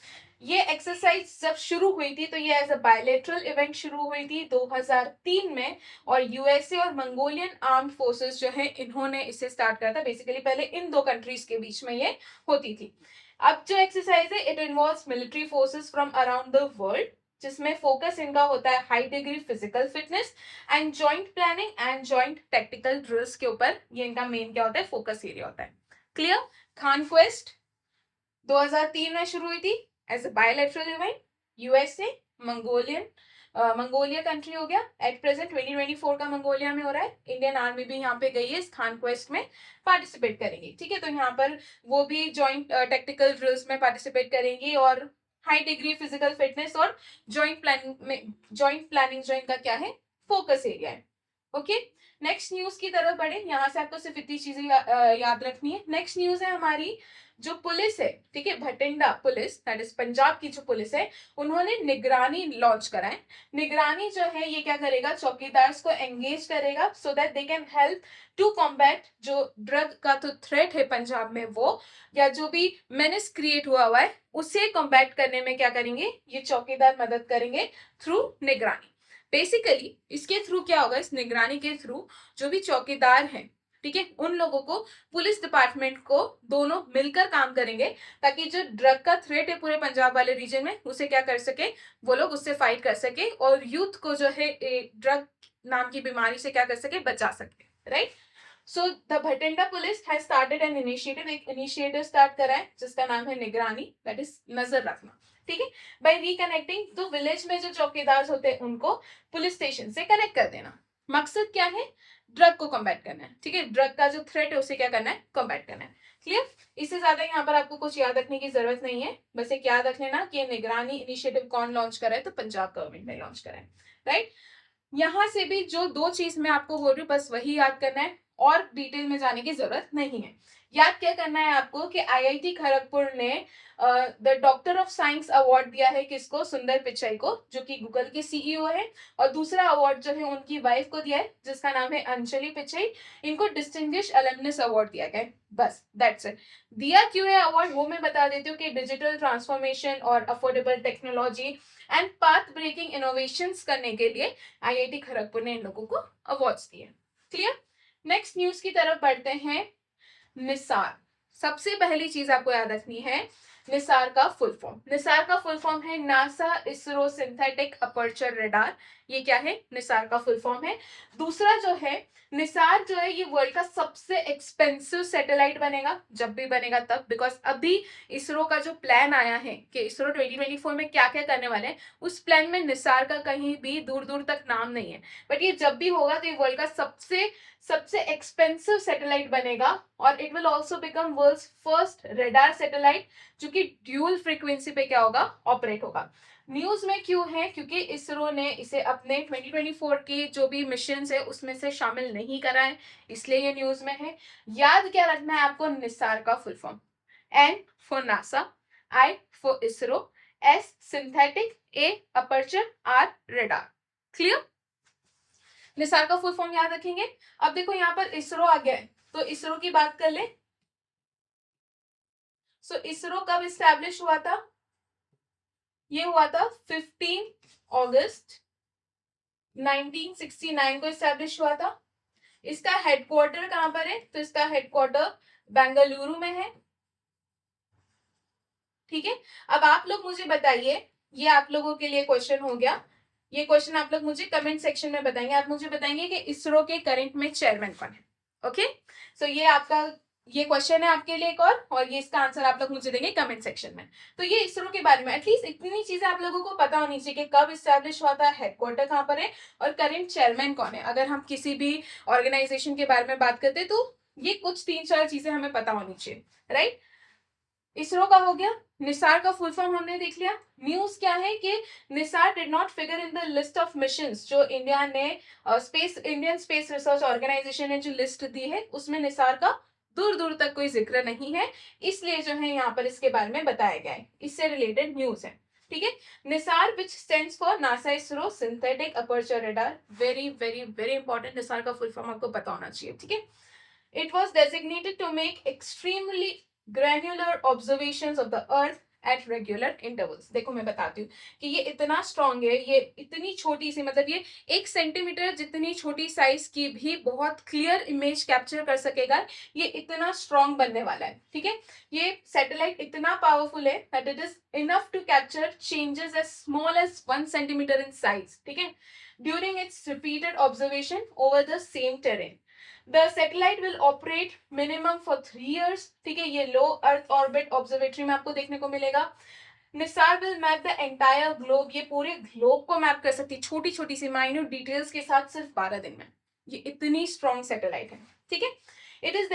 Speaker 1: ये एक्सरसाइज जब शुरू हुई थी तो ये एज अ बायलेटरल इवेंट शुरू हुई थी 2003 में, और यूएसए और मंगोलियन आर्म्ड फोर्सेस जो है इन्होंने इसे स्टार्ट करा था। बेसिकली पहले इन दो कंट्रीज के बीच में ये होती थी। अब जो एक्सरसाइज है it involves military forces from around the world, जिसमें फोकस इनका होता है high degree physical fitness and joint planning and joint tactical drills के ऊपर। ये इनका मेन क्या होता है, फोकस एरिया होता है। क्लियर। खान क्वेस्ट 2003 में शुरू हुई थी as a bilateral event, USA Mongolia country हो गया। एट प्रेजेंट 2024 का मंगोलिया में हो रहा है। इंडियन आर्मी भी यहाँ पे गई है, इस खान क्वेस्ट में पार्टिसिपेट करेंगी, ठीक है। तो यहाँ पर वो भी जॉइंट टेक्टिकल ड्रिल्स में पार्टिसिपेट करेंगी और हाई डिग्री फिजिकल फिटनेस और जॉइंट प्लानिंग जो इनका क्या है, फोकस एरिया है। ओके, नेक्स्ट न्यूज की तरफ बढ़े। यहाँ से आपको सिर्फ इतनी चीजें याद रखनी है। नेक्स्ट न्यूज है हमारी जो पुलिस है, ठीक है, Bathinda police that is Punjab की जो पुलिस है, उन्होंने निगरानी लॉन्च करा है। निगरानी जो है ये क्या करेगा, चौकीदार को एंगेज करेगा so that they can help to combat जो ड्रग का तो थ्रेट है पंजाब में, वो या जो भी मेनेस क्रिएट हुआ है उसे कॉम्बैट करने में क्या करेंगे, ये चौकीदार मदद करेंगे थ्रू निगरानी। बेसिकली इसके थ्रू क्या होगा, इस निगरानी के थ्रू जो भी चौकीदार हैं, ठीक है, उन लोगों को पुलिस डिपार्टमेंट को दोनों मिलकर काम करेंगे ताकि जो ड्रग का थ्रेट है पूरे पंजाब वाले रीजन में उसे क्या कर सके, वो लोग उससे फाइट कर सके और यूथ को जो है ड्रग नाम की बीमारी से क्या कर सके, बचा सके, right. So the Bathinda police has started an initiative, एक इनिशिएटिव स्टार्ट करा है जिसका नाम है निगरानी, दैट इज नजर रखना, ठीक है, बाय रिकनेक्टिंग। तो विलेज में जो चौकीदार होते हैं उनको पुलिस स्टेशन से कनेक्ट कर देना। मकसद क्या है, ड्रग को कॉम्बैट करना है, ठीक है, ड्रग का जो थ्रेट है उसे क्या करना है, कॉम्बैट करना है। क्लियर। इससे ज्यादा यहाँ पर आपको कुछ याद रखने की जरूरत नहीं है, बस एक याद रख लेना कि निगरानी इनिशिएटिव कौन लॉन्च करा है, तो पंजाब गवर्नमेंट ने लॉन्च करा है, राइट। यहां से भी जो दो चीज मैं आपको बोल रही हूँ बस वही याद करना है और डिटेल में जाने की जरूरत नहीं है। याद क्या करना है आपको कि आईआईटी खड़गपुर ने the doctor of science award दिया है किसको, सुंदर पिचाई को, जो कि गूगल के सीईओ है, और दूसरा अवार्ड जो है उनकी वाइफ को दिया है जिसका नाम है अंजलि पिचाई। इनको डिस्टिंग्विश अलमनस अवार्ड दिया गया है, बस दैट्स इट। दिया क्यों है अवार्ड वो मैं बता देती हूँ कि डिजिटल ट्रांसफॉर्मेशन और affordable technology and path breaking innovations करने के लिए आईआईटी खड़गपुर ने इन लोगों को अवार्ड्स दिए। क्लियर। नेक्स्ट न्यूज की तरफ बढ़ते हैं। निसार, सबसे पहली चीज आपको याद रखनी है, निसार का फुल फॉर्म, निसार का फुल फॉर्म है NASA ISRO synthetic aperture radar. ये क्या है, निसार का फुल फॉर्म है। दूसरा जो है निसार जो है ये वर्ल्ड का सबसे एक्सपेंसिव सैटेलाइट बनेगा, जब भी बनेगा तब, बिकॉज अभी इसरो का जो प्लान आया है कि इसरो 2024 में क्या क्या करने वाले हैं, उस प्लान में निसार का कहीं भी दूर दूर तक नाम नहीं है। बट ये जब भी होगा तो ये वर्ल्ड का सबसे एक्सपेंसिव सैटेलाइट बनेगा और it will also become world's first radar satellite जो कि ड्यूल फ्रीक्वेंसी पे क्या होगा, ऑपरेट होगा। न्यूज में क्यों है, क्योंकि इसरो ने इसे अपने 2024 के जो भी मिशन है उसमें से शामिल नहीं करा है, इसलिए ये न्यूज में है। याद क्या रखना है आपको, निसार का full form, N for NASA, I for ISRO, S synthetic, A aperture, R radar. Clear. NISAR का फुल फॉर्म याद रखेंगे। अब देखो यहाँ पर इसरो आ गया है तो इसरो की बात कर ले। सो इसरो कब इस्टेब्लिश हुआ था, ये हुआ था 15 अगस्त 1969 को इस्टेब्लिश हुआ था। इसका हेडक्वार्टर कहां पर है, तो इसका हेडक्वार्टर बेंगलुरु में है, ठीक है, अब आप लोग मुझे बताइए, ये आप लोगों के लिए क्वेश्चन हो गया। ये क्वेश्चन आप लोग मुझे कमेंट सेक्शन में बताएंगे। आप मुझे बताएंगे कि इसरो के करंट में चेयरमैन कौन है। ओके, सो ये आपका ये क्वेश्चन है आपके लिए एक और ये इसका आंसर आप लोग मुझे देंगे कमेंट सेक्शन में। तो ये इसरो के बारे में एटलीस्ट इतनी चीजें आप लोगों को पता होनी चाहिए कि कब इस्टेब्लिश हुआ था, हेडक्वार्टर कहाँ पर है और करंट चेयरमैन कौन है। अगर हम किसी भी ऑर्गेनाइजेशन के बारे में बात करते हैं तो ये कुछ 3-4 चीजें हमें पता होनी चाहिए, राइट। इसरो का हो गया। निसार का फुल फॉर्म हमने देख लिया। न्यूज क्या है कि Nisar did not figure in the list of missions जो इंडिया ने इंडियन स्पेस रिसर्च ऑर्गेनाइजेशन ने जो लिस्ट दी है उसमें निसार का दूर दूर तक कोई जिक्र नहीं है, इसलिए जो है यहाँ पर इसके बारे में बताया गया है, इससे रिलेटेड न्यूज है। ठीक है, निसार विच stands for NASA ISRO synthetic aperture radar. Very very very important, Nisar का फुल फॉर्म आपको पता होना चाहिए। ठीक है, it was designated to make extremely granular observations of the earth at regular intervals। देखो मैं बताती हूँ कि ये इतना स्ट्रॉन्ग है, ये इतनी छोटी सी, मतलब ये 1 सेंटीमीटर जितनी छोटी साइज की भी बहुत क्लियर इमेज कैप्चर कर सकेगा, ये इतना स्ट्रॉन्ग बनने वाला है। ठीक है, ये सैटेलाइट इतना पावरफुल है that it is enough to capture changes as small as 1 centimetre in size. ठीक है, during its repeated observation over the same terrain. The satellite will operate minimum for 3 years। ठीक है, ये लो अर्थ ऑर्बिट ऑब्जर्वेटरी में आपको देखने को मिलेगा। Nisar will map the entire globe. ये पूरे ग्लोब को मैप कर सकती है छोटी छोटी सी माइन्यूट डिटेल्स के साथ सिर्फ 12 दिन में। ये इतनी स्ट्रॉन्ग सैटेलाइट है। ठीक है, it will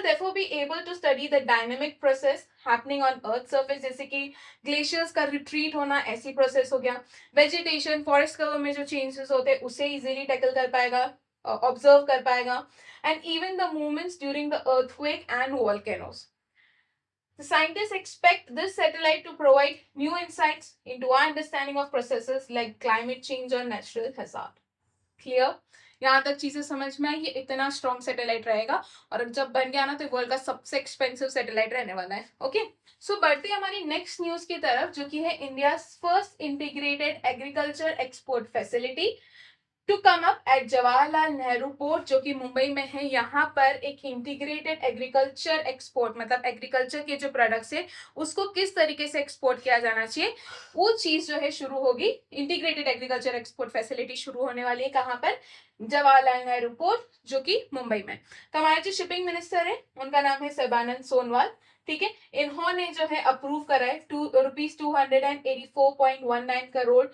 Speaker 1: therefore be able to study the dynamic process happening on earth surface, जैसे कि ग्लेशियर्स का रिट्रीट होना, ऐसी प्रोसेस हो गया। वेजिटेशन, फॉरेस्ट कवर में जो चेंजेस होते हैं उसे इजीली टैकल कर पाएगा, ऑब्जर्व कर पाएगा, and even the movements during the earthquake and volcanoes. The scientists expect this satellite to provide new insights into our understanding of processes like climate change or natural hazard। Clear? यहाँ तक चीजें समझ में आई। ये इतना strong satellite रहेगा और जब बन गया ना तो वर्ल्ड का सबसे एक्सपेंसिव सैटेलाइट रहने वाला है। ओके, सो बढ़ते हैं हमारी नेक्स्ट न्यूज की तरफ, जो कि है India first integrated agriculture export facility to come up at Jawaharlal Nehru port, जो कि मुंबई में है। यहाँ पर एक इंटीग्रेटेड एग्रीकल्चर एक्सपोर्ट, मतलब एग्रीकल्चर के जो प्रोडक्ट्स है उसको किस तरीके से एक्सपोर्ट किया जाना चाहिए, वो चीज जो है शुरू होगी। इंटीग्रेटेड एग्रीकल्चर एक्सपोर्ट फैसिलिटी शुरू होने वाली है कहाँ पर, जवाहरलाल नेहरू पोर्ट, जो कि मुंबई में। तो हमारे जो शिपिंग मिनिस्टर है उनका नाम है सर्बानंद सोनोवाल। ठीक है, इन्होंने जो है अप्रूव करा है ₹284.19 करोड़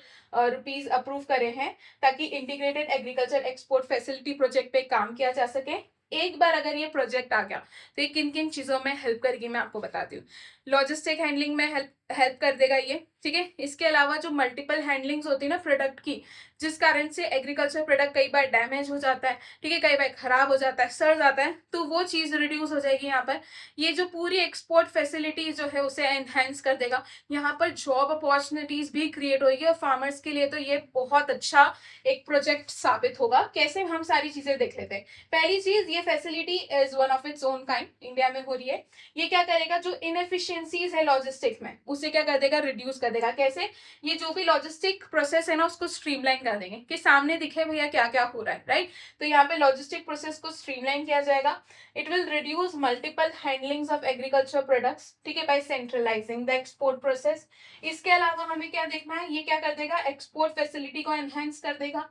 Speaker 1: रुपीज अप्रूव करे हैं ताकि integrated agriculture export facility project पे काम किया जा सके। एक बार अगर ये प्रोजेक्ट आ गया तो ये किन किन चीजों में हेल्प करेगी मैं आपको बताती हूँ। लॉजिस्टिक हैंडलिंग में हेल्प कर देगा ये। ठीक है, इसके अलावा जो मल्टीपल हैंडलिंग्स होती है ना प्रोडक्ट की, जिस कारण से एग्रीकल्चर प्रोडक्ट कई बार डैमेज हो जाता है, ठीक है, कई बार खराब हो जाता है, सड़ जाता है, तो वो चीज रिड्यूस हो जाएगी यहाँ पर। ये जो पूरी एक्सपोर्ट फैसिलिटी जो है उसे एनहेंस कर देगा। यहाँ पर जॉब अपॉर्चुनिटीज भी क्रिएट होगी और फार्मर्स के लिए तो ये बहुत अच्छा एक प्रोजेक्ट साबित होगा। कैसे, हम सारी चीजें देख लेते हैं। पहली चीज, ये facility is one of its own kind, India में हो रही है। ये क्या करेगा, जो इनएफिशिएंसीज है लॉजिस्टिक में उसे क्या कर देगा, रिड्यूस कर देगा। कैसे, ये जो भी लॉजिस्टिक प्रोसेस है ना उसको स्ट्रीमलाइन कर देंगे कि सामने दिखे भैया क्या क्या हो रहा है, राइट। तो यहाँ पे लॉजिस्टिक प्रोसेस को स्ट्रीमलाइन किया जाएगा। It will reduce multiple handlings of agriculture products, ठीक है, by centralising the export process. इसके अलावा हमें क्या देखना है, ये क्या कर देगा, एक्सपोर्ट फैसिलिटी को एनहेंस कर देगा।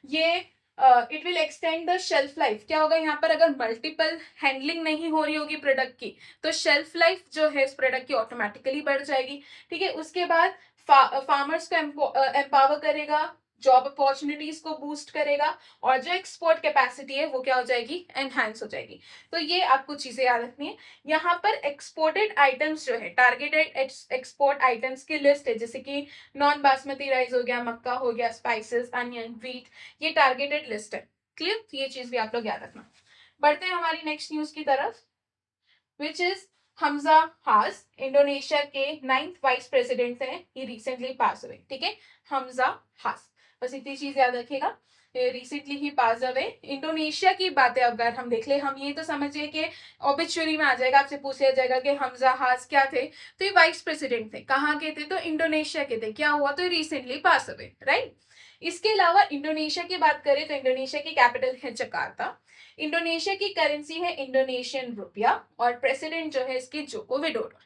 Speaker 1: ये it will extend the shelf life. क्या होगा यहाँ पर, अगर मल्टीपल हैंडलिंग नहीं हो रही होगी प्रोडक्ट की तो शेल्फ लाइफ जो है इस प्रोडक्ट की ऑटोमेटिकली बढ़ जाएगी। ठीक है, उसके बाद फार्मर्स को एम्पावर करेगा, जॉब अपॉर्चुनिटीज को बूस्ट करेगा और जो एक्सपोर्ट कैपेसिटी है वो क्या हो जाएगी, एनहांस हो जाएगी। तो ये आपको चीजें याद रखनी है। यहाँ पर एक्सपोर्टेड आइटम्स जो है, टारगेटेड एक्सपोर्ट आइटम्स की लिस्ट है, जैसे कि नॉन बासमती राइस हो गया, मक्का हो गया, स्पाइसेस, अनियन, व्हीट, ये टारगेटेड लिस्ट है। क्लियर, ये चीज भी आप लोग याद रखना। बढ़ते हैं हमारी नेक्स्ट न्यूज की तरफ, विच इज हमजा हास, इंडोनेशिया के 9th वाइस प्रेसिडेंट हैं। ही रिसेंटली पास हुए। ठीक है, हमजा हास, बस इतनी चीज याद रखिएगा, रिसेंटली ही पास अवे। इंडोनेशिया की बातें अगर हम देख ले, हम ये तो समझिए कि ऑबिचुरी में आ जाएगा, आपसे पूछ लिया जाएगा कि हमजा हास क्या थे, तो ये वाइस प्रेसिडेंट थे। कहाँ के थे, तो इंडोनेशिया के थे। क्या हुआ, तो रिसेंटली पास अवे, राइट। इसके अलावा इंडोनेशिया की बात करें तो इंडोनेशिया की कैपिटल है जकार्ता। इंडोनेशिया की करेंसी है इंडोनेशियन रुपया और प्रेसिडेंट जो है इसके जोको विडोडो।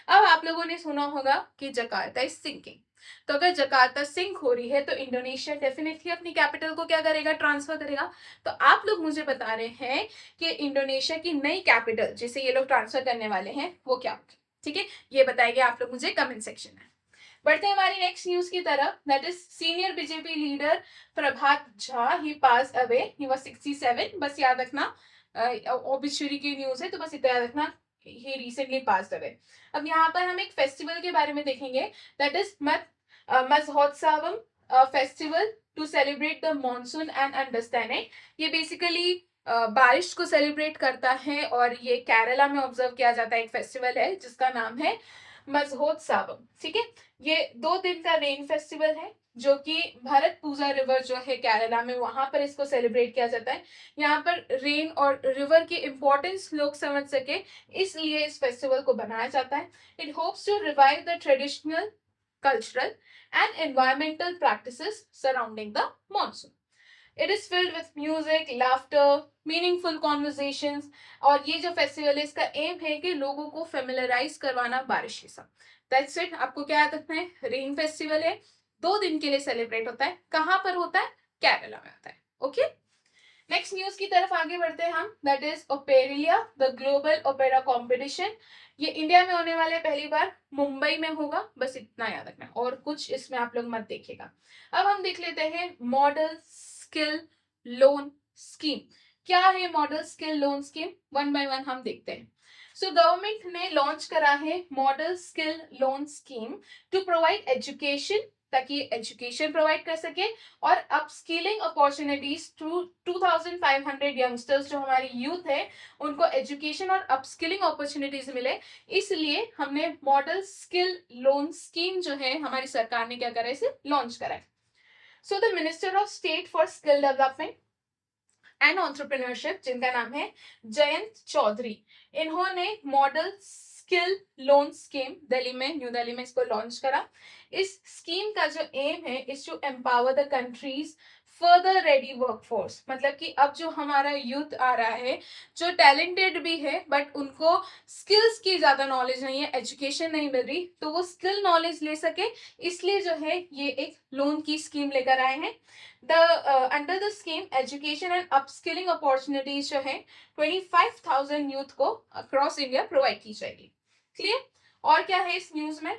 Speaker 1: अब आप लोगों ने सुना होगा कि जकार्ता इज सिंकिंग। तो अगर जकार्ता सिंक हो रही है तो इंडोनेशिया डेफिनेटली अपनी कैपिटल को क्या करेगा, ट्रांसफर करेगा। तो आप लोग मुझे बता रहे हैं कि इंडोनेशिया की नई कैपिटल जिसे ये लोग ट्रांसफर करने वाले हैं वो क्या होगी। ठीक है, ये बताएंगे आप लोग मुझे कमेंट सेक्शन में। बढ़ते हैं हमारी नेक्स्ट न्यूज की तरफ, that is senior BJP leader Prabhat Jha he pass away, he was 67। बस याद रखना, ओबिचुरी की न्यूज है तो बस इतना याद रखना, ही रिसेंटली पास अवे। अब यहाँ पर हम एक फेस्टिवल के बारे में देखेंगे, that is Mazhotsavam festival to celebrate the monsoon and understand it. ये बेसिकली बारिश को सेलिब्रेट करता है और ये केरला में ऑब्जर्व किया जाता है, एक फेस्टिवल है जिसका नाम है मजहोत्सवम। ठीक है, ये 2 दिन का रेन फेस्टिवल है जो कि भरत पूजा रिवर जो है केरला में, वहां पर इसको सेलिब्रेट किया जाता है। यहाँ पर रेन और रिवर की इंपॉर्टेंस लोग समझ सके इसलिए इस फेस्टिवल को बनाया जाता है। It hopes to revive the traditional, cultural and environmental practices surrounding the monsoon. It is filled with music, laughter, meaningful conversations। और ये जो फेस्टिवल है इसका एम है कि लोगों को फेमिलराइज करवाना बारिश के साथ। That's it. आपको क्या याद रखना है, रेन फेस्टिवल है, 2 दिन के लिए सेलिब्रेट होता है। कहाँ पर होता है, केरला में होता है। ओके, नेक्स्ट न्यूज की तरफ आगे बढ़ते हैं हम, that is Operia the global opera competition. ये इंडिया में होने वाले पहली बार, मुंबई में होगा, बस इतना याद रखना और कुछ इसमें आप लोग मत देखिएगा। अब हम देख लेते हैं मॉडल स्किल लोन स्कीम। क्या है model skill loan scheme, one by one हम देखते हैं। सो गवर्नमेंट ने लॉन्च करा है model skill loan scheme to provide education, ताकि एजुकेशन प्रोवाइड कर सके और अपस्किलिंग अपॉर्चुनिटीज टू 2500 यंगस्टर्स जो हमारी यूथ है उनको एजुकेशन और अपस्किलिंग अपॉर्चुनिटीज मिले। इसलिए हमने मॉडल स्किल लोन स्कीम जो है हमारी सरकार ने क्या करा, इसे लॉन्च करा है। So the minister of state for skill development and entrepreneurship, जिनका नाम है जयंत चौधरी, इन्होंने model skill loan scheme Delhi में, न्यू दिल्ली में इसको लॉन्च करा। इस स्कीम का जो एम है is to empower the country's further ready workforce. मतलब कि अब जो हमारा यूथ आ रहा है जो टैलेंटेड भी है बट उनको स्किल्स की ज्यादा नॉलेज नहीं है, एजुकेशन नहीं मिल रही, तो वो स्किल नॉलेज ले सके, इसलिए जो है ये एक लोन की स्कीम लेकर आए हैं। Under the scheme education and upskilling opportunities जो है 25,000 यूथ को अक्रॉस इंडिया प्रोवाइड की जाएगी। क्लियर। और क्या है इस न्यूज में,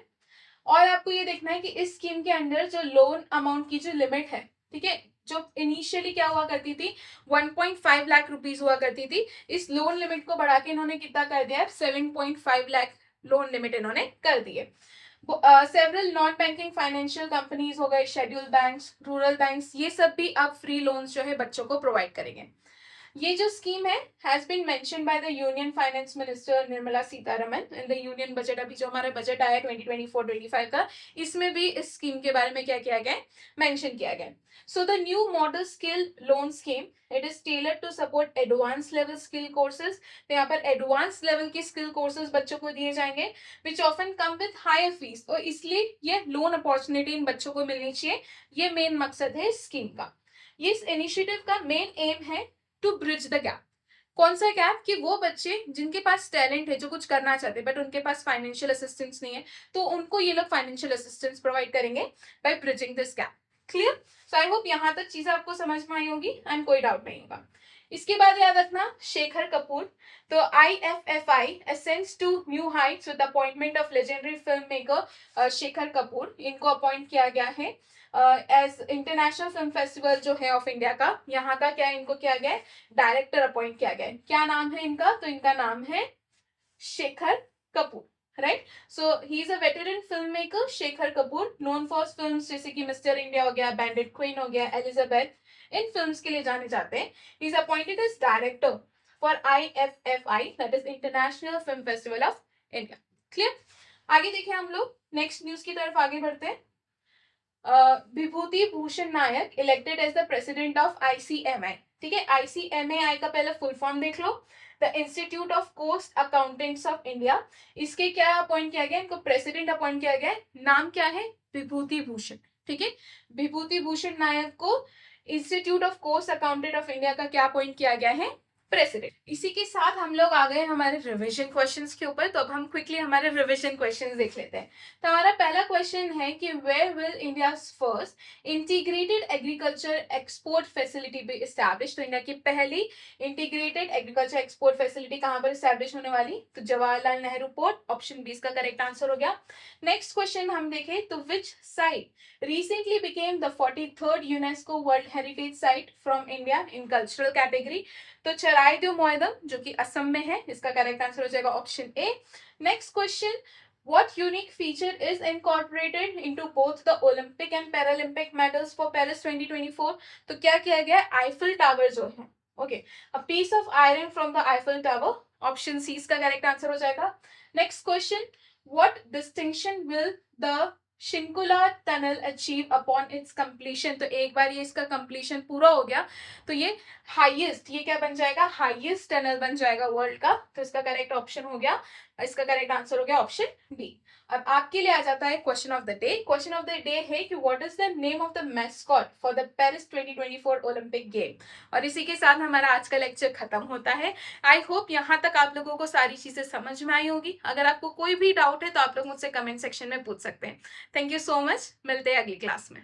Speaker 1: और आपको ये देखना है कि इस स्कीम के अंदर जो लोन अमाउंट की जो लिमिट है, ठीक है, जो इनिशियली क्या हुआ करती थी 1.5 लाख रुपीस हुआ करती थी, इस लोन लिमिट को बढ़ा के इन्होंने कितना कर दिया है, 7.5 लाख लोन लिमिट इन्होंने कर दी है। Several non banking financial companies हो गए, शेड्यूल्ड बैंक्स, रूरल बैंक्स, ये सब भी अब फ्री लोन्स जो है बच्चों को प्रोवाइड करेंगे। ये जो स्कीम है has been mention by the union finance minister Nirmala Sitharaman in the union budget. अभी जो हमारा बजट आया 2024-25 का, इसमें भी इस स्कीम के बारे में क्या किया गया है, मेंशन किया गया है। So the new model skill loan scheme, it is tailored to support advance level skill courses. तो यहाँ पर एडवांस लेवल के स्किल कोर्सेज बच्चों को दिए जाएंगे which often come with higher fees, और इसलिए ये लोन अपॉर्चुनिटी इन बच्चों को मिलनी चाहिए। ये मेन मकसद है इस स्कीम का। ये इस इनिशिएटिव का मेन एम है टू ब्रिज द गैप। कौन सा गैप, कि वो बच्चे जिनके पास टैलेंट है, जो कुछ करना चाहते हैं बट उनके पास फाइनेंशियल असिस्टेंस नहीं है, तो उनको ये लोग फाइनेंशियल असिस्टेंस प्रोवाइड करेंगे by bridging this gap. Clear. So I hope यहाँ तक चीजें आपको समझ में आई होगी एंड कोई डाउट नहीं होगा। इसके बाद याद रखना शेखर कपूर। तो IFFI ascends to new heights with appointment of legendary filmmaker Shekhar Kapoor. इनको अपॉइंट किया गया है एज इंटरनेशनल फिल्म फेस्टिवल जो है ऑफ इंडिया का, यहाँ का क्या इनको किया गया है, डायरेक्टर अपॉइंट किया गया है। क्या नाम है इनका, तो इनका नाम है Shekhar Kapoor, right. So he is a veteran film maker Shekhar Kapoor, known for films जैसे कि मिस्टर इंडिया हो गया, बैंडिट क्वीन हो गया, एलिजाबेथ, इन फिल्म्स के लिए जाने जाते हैं। He is appointed as director for IFFI, that is international film festival of India. Clear. आगे देखिए हम लोग नेक्स्ट न्यूज की तरफ आगे बढ़ते हैं। Vibhuti Bhushan Nayak elected as the president of ICMI। ठीक है, ICMAI का पहले फुल फॉर्म देख लो, the institute of cost accountants of India. इसके क्या अपॉइंट किया गया, इनको प्रेसिडेंट अपॉइंट किया गया है, नाम क्या है, विभूति भूषण। ठीक है, विभूति भूषण नायक को institute of cost accountant of India का क्या अपॉइंट किया गया है, प्रेसिडेंट। इसी के साथ हम लोग आ गए हमारे रिवीजन क्वेश्चंस के ऊपर, तो अब हम क्विकली हमारे रिवीजन क्वेश्चंस देख लेते हैं। तो हमारा पहला क्वेश्चन है कि where will India's first integrated agriculture export facility be establish. तो इंडिया की पहली इंटीग्रेटेड एग्रीकल्चर एक्सपोर्ट फैसिलिटी कहां पर एस्टैब्लिश होने वाली, तो Jawaharlal Nehru port, option B इसका करेक्ट आंसर हो गया। नेक्स्ट क्वेश्चन हम देखें तो which site recently became the 43rd UNESCO World Heritage Site from India in cultural category। तो चराइदेव मोइदम जो कि असम में है, इसका करेक्ट आंसर हो जाएगा option A. Next question, what unique feature is incorporated into both the Olympic and Paralympic medals for Paris 2024। तो क्या किया गया, आईफिल टावर जो है, okay, a piece of iron from the Eiffel Tower, option C इसका correct answer हो जाएगा। Next question, what distinction will the Shinkula tunnel achieve upon its completion. तो एक बार ये इसका कंप्लीशन पूरा हो गया तो ये हाईएस्ट, ये क्या बन जाएगा, हाईएस्ट टनल बन जाएगा वर्ल्ड का। तो इसका करेक्ट ऑप्शन हो गया, इसका करेक्ट आंसर हो गया ऑप्शन डी। अब आपके लिए आ जाता है question of the day. Question of the day है कि what is the name of the mascot for the Paris 2024 Olympic game. और इसी के साथ हमारा आज का लेक्चर खत्म होता है। आई होप यहाँ तक आप लोगों को सारी चीजें समझ में आई होगी। अगर आपको कोई भी डाउट है तो आप लोग मुझसे कमेंट सेक्शन में पूछ सकते हैं। थैंक यू सो मच, मिलते हैं अगली क्लास में।